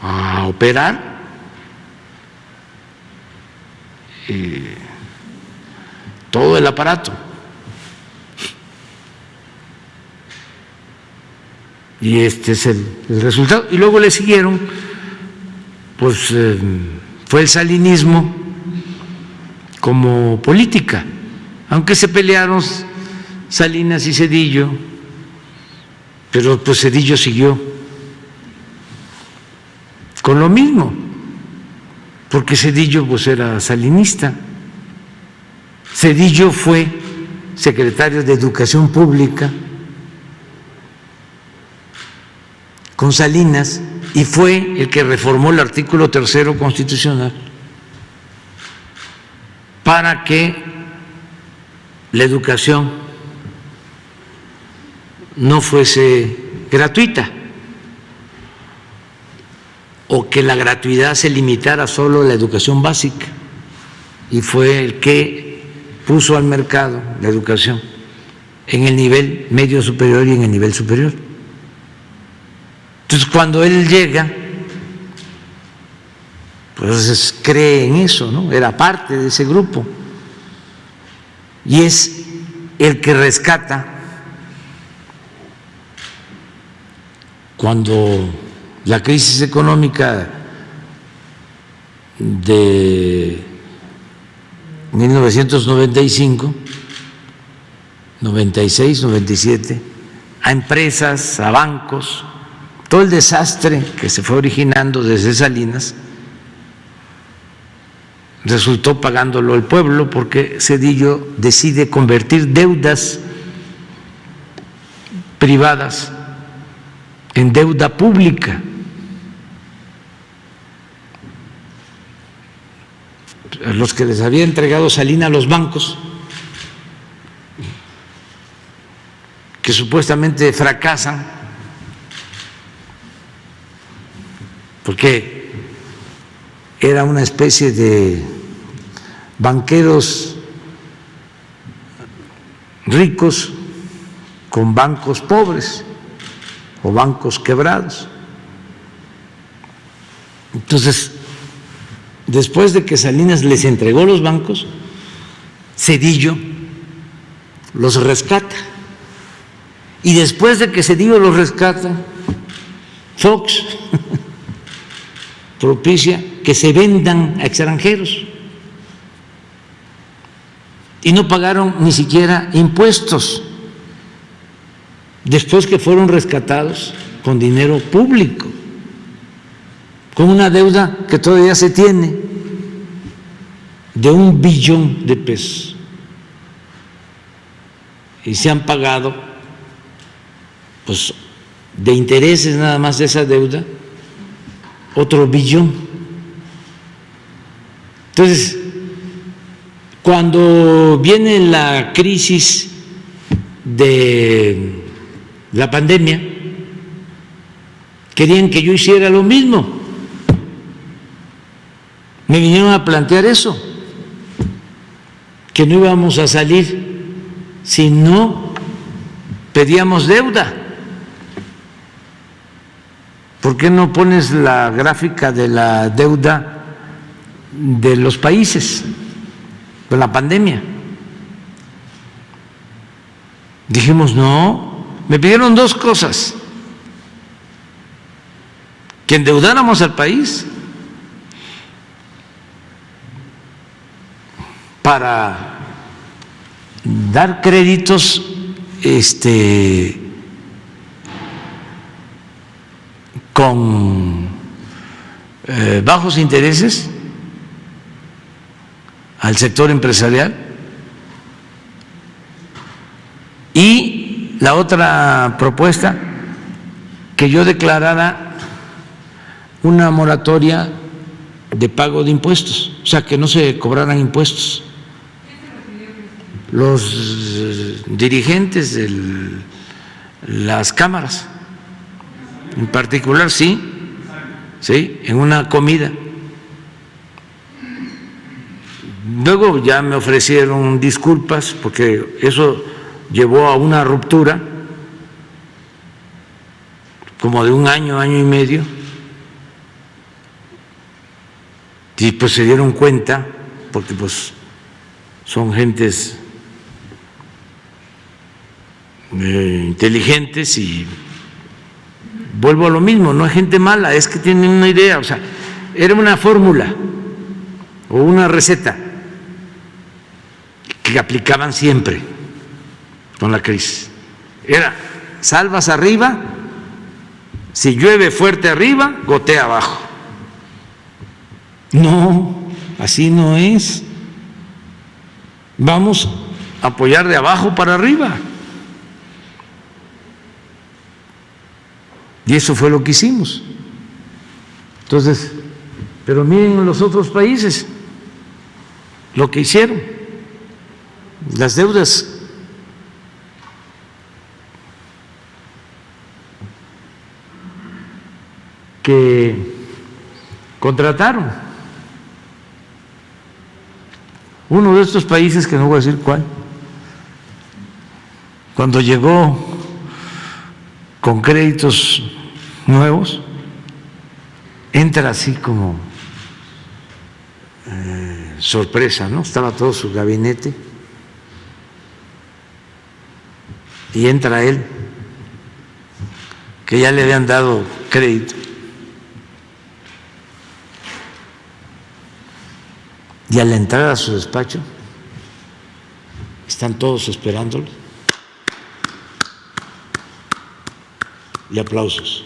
a operar todo el aparato. Y este es el resultado. Y luego le siguieron, pues fue el salinismo como política, aunque se pelearon Salinas y Zedillo, pero pues Zedillo siguió con lo mismo, porque Zedillo pues era salinista. Zedillo fue secretario de Educación Pública con Salinas y fue el que reformó el artículo 3 constitucional para que la educación no fuese gratuita. o que la gratuidad se limitara solo a la educación básica, y fue el que puso al mercado la educación en el nivel medio superior y en el nivel superior. Entonces, cuando él llega, pues cree en eso, ¿no? Era parte de ese grupo y es el que rescata cuando la crisis económica de 1995, 96, 97, a empresas, a bancos, todo el desastre que se fue originando desde Salinas, resultó pagándolo el pueblo porque Zedillo decide convertir deudas privadas en deuda pública. Los que les había entregado Salinas a los bancos, que supuestamente fracasan, porque era una especie de banqueros ricos con bancos pobres o bancos quebrados. Entonces, después de que Salinas les entregó los bancos, Zedillo los rescata. Y después de que Zedillo los rescata, Fox propicia que se vendan a extranjeros y no pagaron ni siquiera impuestos después que fueron rescatados con dinero público, con una deuda que todavía se tiene de $1 billón y se han pagado pues de intereses nada más de esa deuda otro $1 billón. Entonces, cuando viene la crisis de la pandemia, querían que yo hiciera lo mismo. Me vinieron a plantear eso, que no íbamos a salir si no pedíamos deuda. ¿Por qué no pones la gráfica de la deuda de los países con la pandemia? Dijimos, no, me pidieron dos cosas: que endeudáramos al país para dar créditos con bajos intereses al sector empresarial, y la otra propuesta, que yo declarara una moratoria de pago de impuestos, o sea, que no se cobraran impuestos. Los dirigentes de las cámaras, en particular, sí, en una comida. Luego ya me ofrecieron disculpas porque eso llevó a una ruptura como de 1 año, año y medio, y pues se dieron cuenta, porque pues son gentes inteligentes, y vuelvo a lo mismo, no es gente mala, es que tienen una idea. O sea, era una fórmula o una receta que aplicaban siempre con la crisis. Era: salvas arriba, si llueve fuerte arriba, gotea abajo. No, así no es. Vamos a apoyar de abajo para arriba. Y eso fue lo que hicimos. Entonces, pero miren los otros países lo que hicieron. Las deudas que contrataron. Uno de estos países, que no voy a decir cuál, cuando llegó con créditos nuevos, entra así como sorpresa, ¿no? Estaba todo su gabinete y entra él, que ya le habían dado crédito, y al entrar a su despacho están todos esperándolo y aplausos,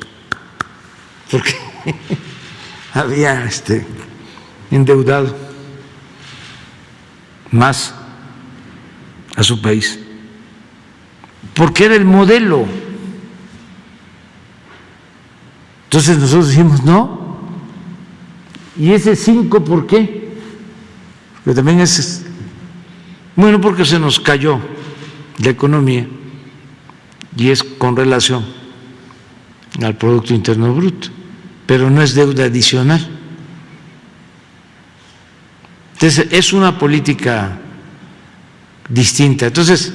porque había endeudado más a su país, porque era el modelo. Entonces nosotros dijimos no. ¿Y ese 5 por qué? Porque también es, bueno, porque se nos cayó la economía y es con relación al Producto Interno Bruto, pero no es deuda adicional. Entonces es una política distinta. Entonces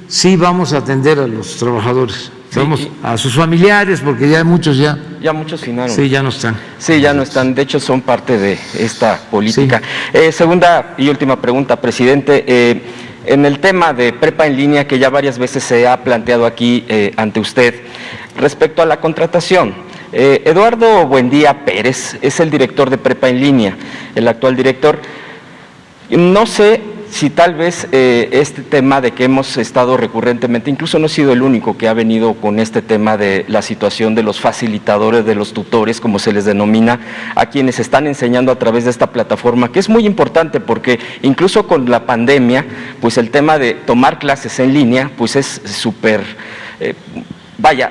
sí vamos a atender a los trabajadores, sí, vamos a sus familiares, porque ya muchos ya muchos finaron. Sí, ya no están. Sí, ya no están, de hecho son parte de esta política. Sí. Segunda y última pregunta, presidente. En el tema de prepa en línea, que ya varias veces se ha planteado aquí ante usted, respecto a la contratación, Eduardo Buendía Pérez es el director de prepa en línea, el actual director. No sé si tal vez este tema de que hemos estado recurrentemente, incluso no he sido el único que ha venido con este tema de la situación de los facilitadores, de los tutores, como se les denomina, a quienes están enseñando a través de esta plataforma, que es muy importante porque incluso con la pandemia, pues el tema de tomar clases en línea, pues es súper...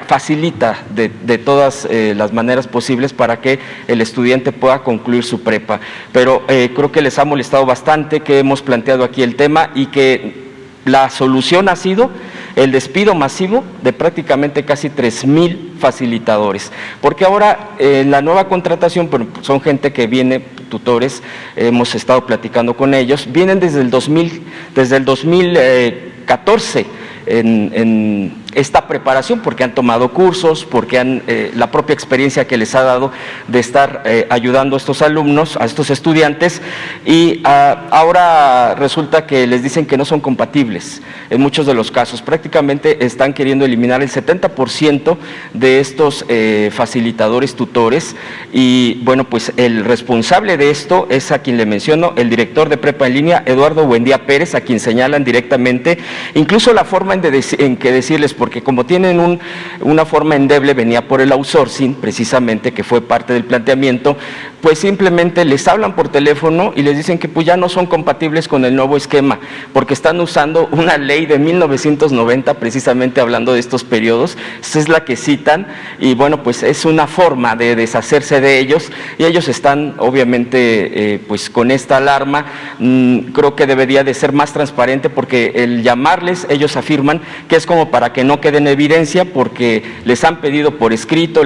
facilita de todas las maneras posibles para que el estudiante pueda concluir su prepa. Pero creo que les ha molestado bastante que hemos planteado aquí el tema y que la solución ha sido el despido masivo de prácticamente casi 3,000 facilitadores. Porque ahora la nueva contratación, son gente que viene, tutores, hemos estado platicando con ellos, vienen desde el 2014 en esta preparación, porque han tomado cursos, porque han la propia experiencia que les ha dado de estar ayudando a estos alumnos, a estos estudiantes, y ahora resulta que les dicen que no son compatibles en muchos de los casos. Prácticamente están queriendo eliminar el 70% de estos facilitadores, tutores, y bueno, pues el responsable de esto es a quien le menciono, el director de prepa en línea, Eduardo Buendía Pérez, a quien señalan directamente, incluso la forma en que decirles, porque como tienen una forma endeble, venía por el outsourcing, precisamente, que fue parte del planteamiento, pues simplemente les hablan por teléfono y les dicen que pues ya no son compatibles con el nuevo esquema, porque están usando una ley de 1990, precisamente hablando de estos periodos. Esa es la que citan, y bueno, pues es una forma de deshacerse de ellos, y ellos están obviamente pues con esta alarma. Creo que debería de ser más transparente, porque el llamarles, ellos afirman que es como para que no quede en evidencia, porque les han pedido por escrito,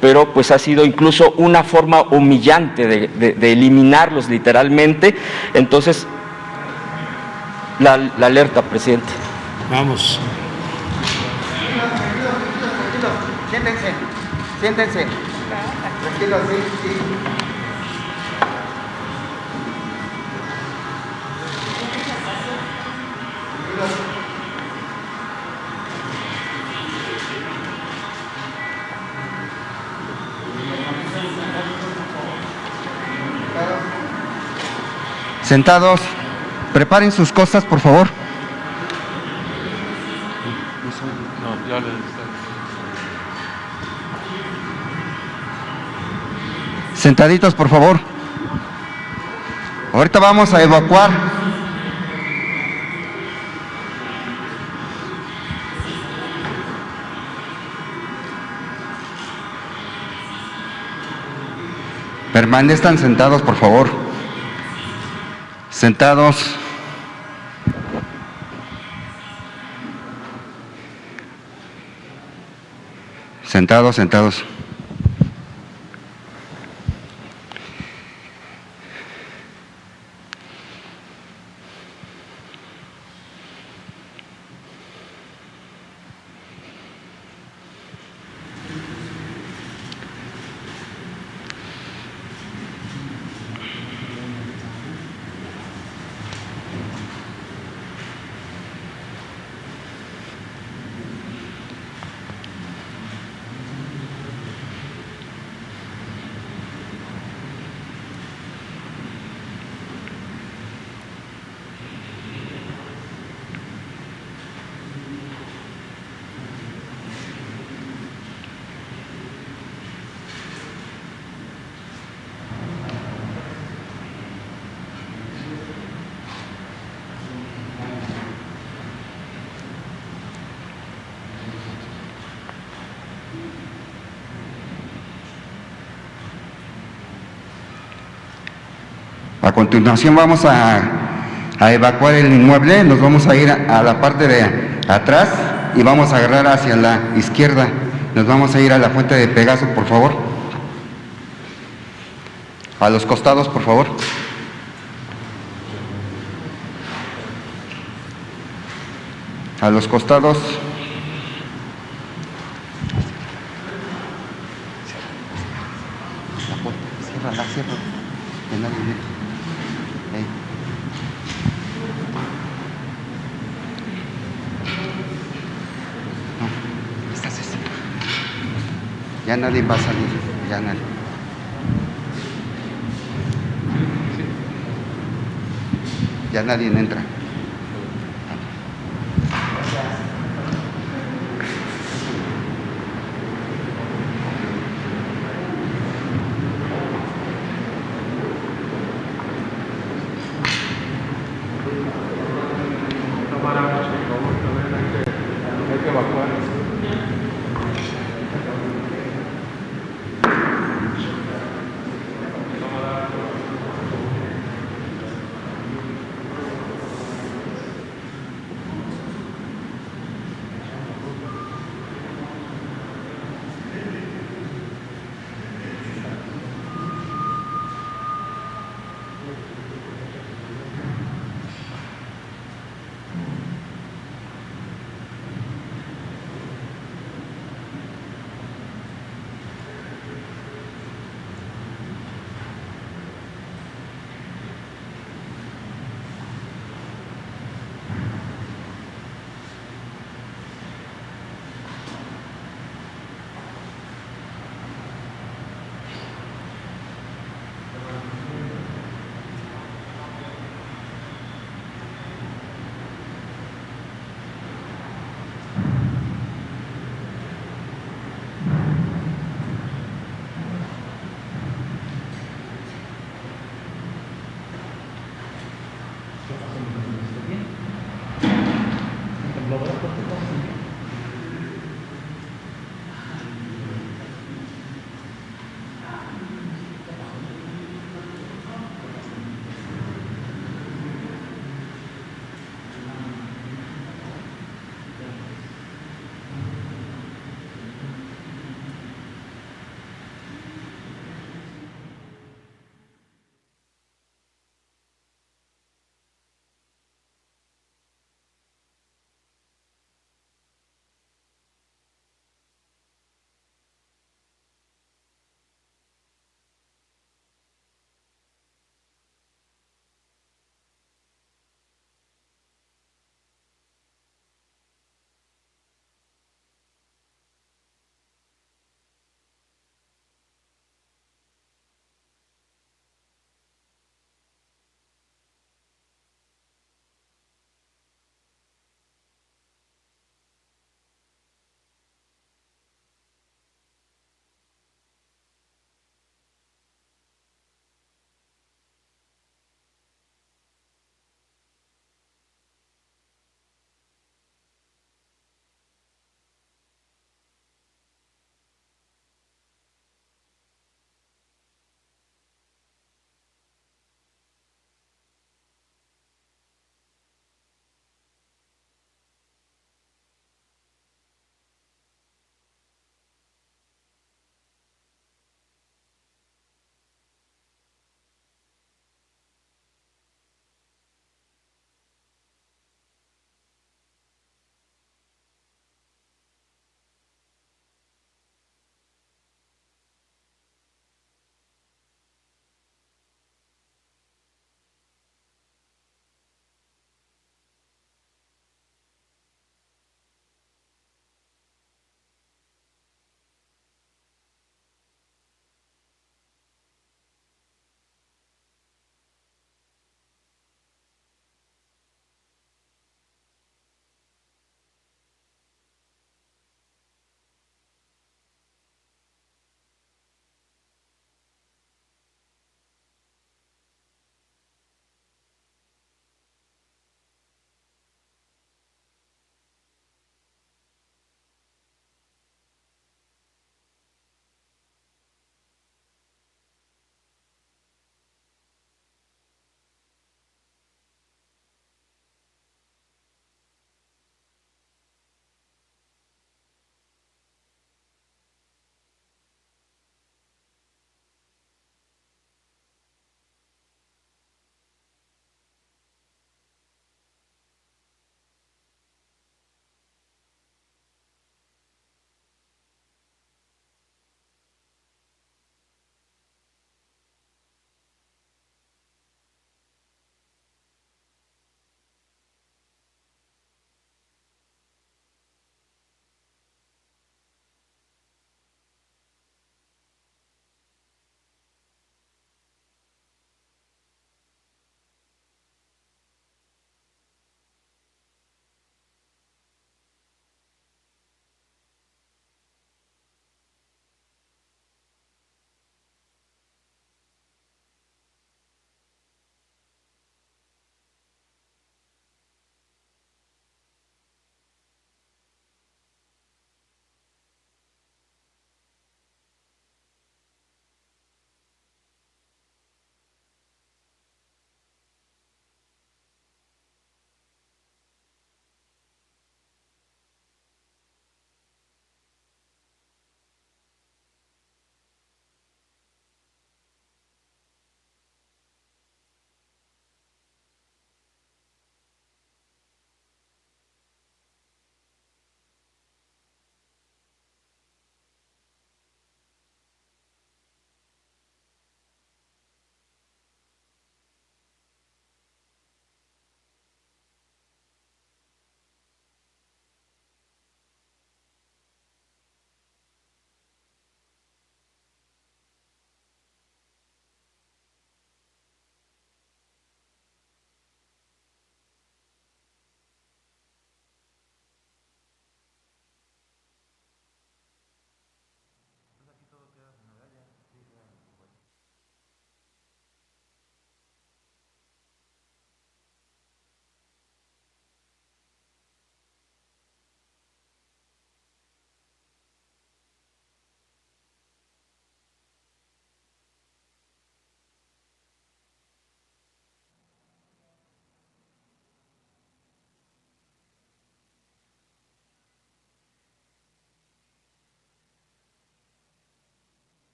pero pues ha sido incluso una forma humillante de eliminarlos literalmente. Entonces, la alerta, presidente. Vamos. Siéntense. Tranquilos, sí. Sentados, preparen sus cosas, por favor. Sentaditos, por favor. Ahorita vamos a evacuar. Permanezcan sentados, por favor. Sentados. Sentados. A continuación vamos a evacuar el inmueble, nos vamos a ir a la parte de atrás y vamos a agarrar hacia la izquierda. Nos vamos a ir a la fuente de Pegaso, por favor. A los costados, por favor. A los costados. Ciérrala, ciérrala. Que nadie ve. Ey. No, estás así. Ya nadie va a salir, ya nadie. Ya nadie entra.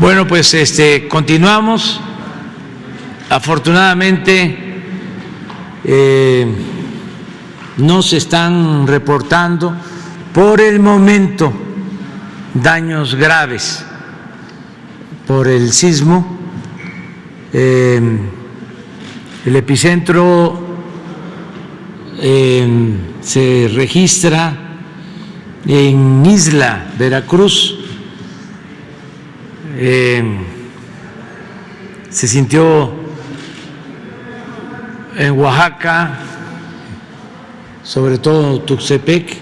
Bueno, pues continuamos. Afortunadamente no se están reportando por el momento daños graves por el sismo. El epicentro se registra en Isla Veracruz. Se sintió en Oaxaca, sobre todo Tuxtepec.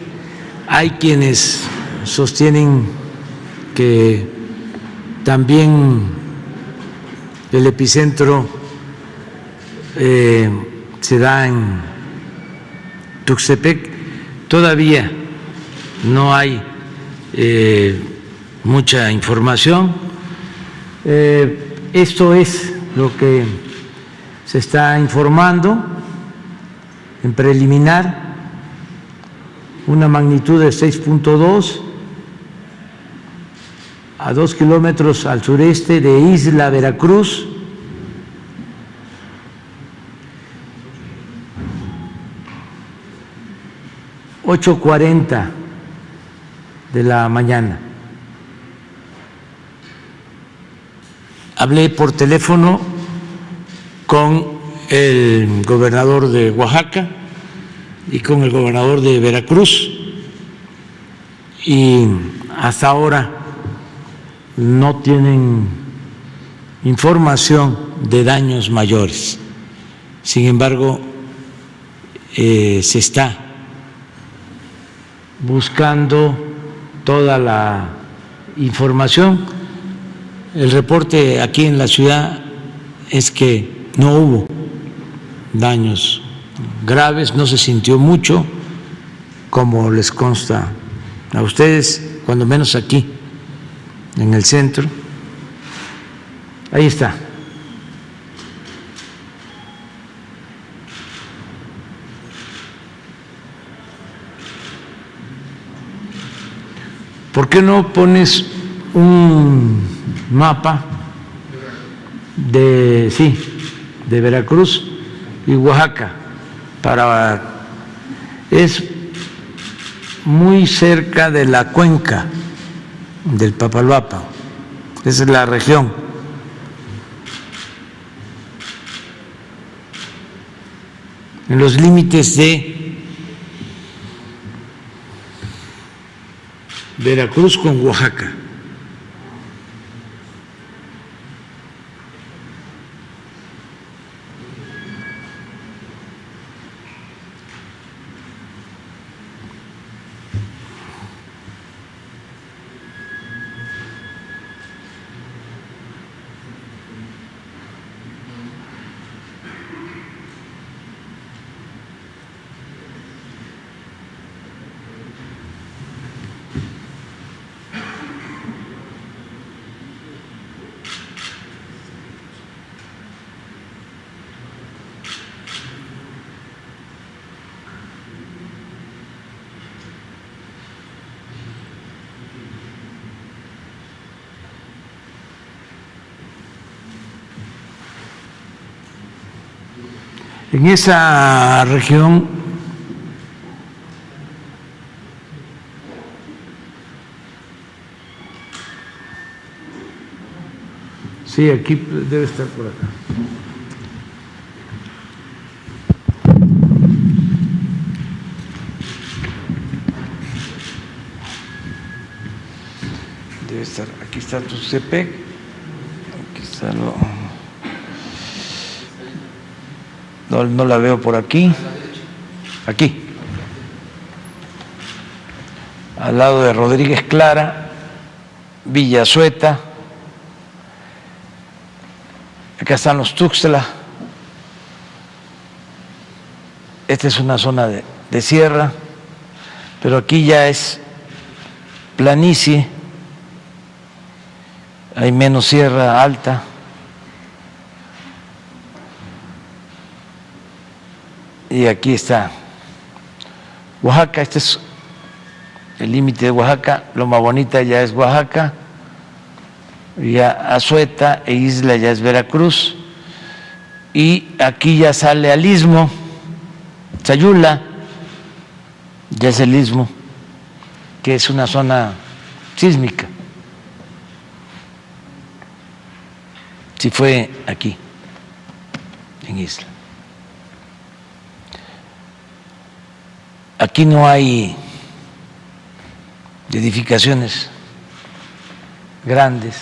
Hay quienes sostienen que también el epicentro se da en Tuxtepec. Todavía no hay mucha información. Esto es lo que se está informando en preliminar, una magnitud de 6.2 a 2 kilómetros al sureste de Isla Veracruz. (8:40 de la mañana). Hablé por teléfono con el gobernador de Oaxaca y con el gobernador de Veracruz, y hasta ahora no tienen información de daños mayores. Sin embargo, se está buscando toda la información. El reporte aquí en la ciudad es que no hubo daños graves, no se sintió mucho, como les consta a ustedes, cuando menos aquí, en el centro. Ahí está. ¿Por qué no pones un mapa de Veracruz y Oaxaca? Es muy cerca de la cuenca del Papaloapa, esa es la región. En los límites de Veracruz con Oaxaca. En esa región sí, aquí debe estar por acá. Debe estar, aquí está Tuxtepec, aquí está no la veo por aquí. Aquí, al lado de Rodríguez Clara, Villazueta. Acá están los Tuxtla. Esta es una zona de sierra, pero aquí ya es planicie, hay menos sierra alta. Y aquí está Oaxaca. Este es el límite de Oaxaca. Loma Bonita ya es Oaxaca. y Azueta, e Isla ya es Veracruz, y aquí ya sale al istmo, Sayula, ya es el istmo, que es una zona sísmica. Si fue aquí, en Isla. Aquí no hay edificaciones grandes.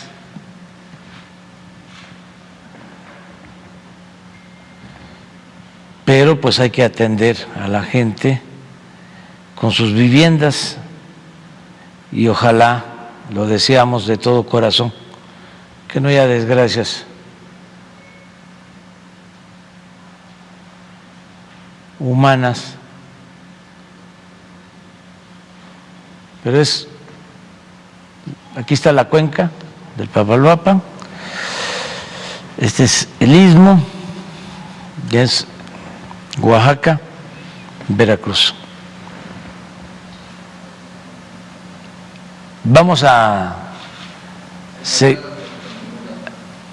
Pero pues hay que atender a la gente con sus viviendas y ojalá, lo deseamos de todo corazón, que no haya desgracias humanas, pero aquí está la cuenca del Papaloapan, este es el istmo, ya es Oaxaca, Veracruz. Vamos a...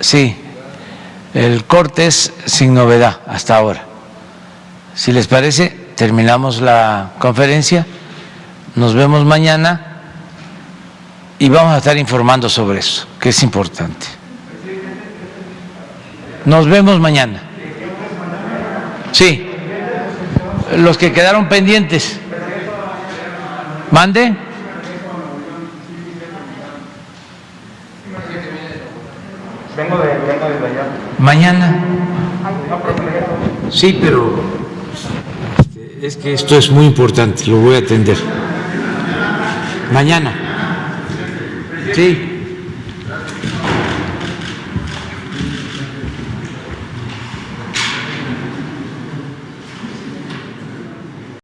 Sí, el corte es sin novedad hasta ahora. Si les parece, terminamos la conferencia, nos vemos mañana y vamos a estar informando sobre eso, que es importante. Nos vemos mañana. Sí, los que quedaron pendientes. ¿Mande? Vengo de allá. Mañana. Sí, pero es que esto es muy importante, lo voy a atender. Mañana. Sí.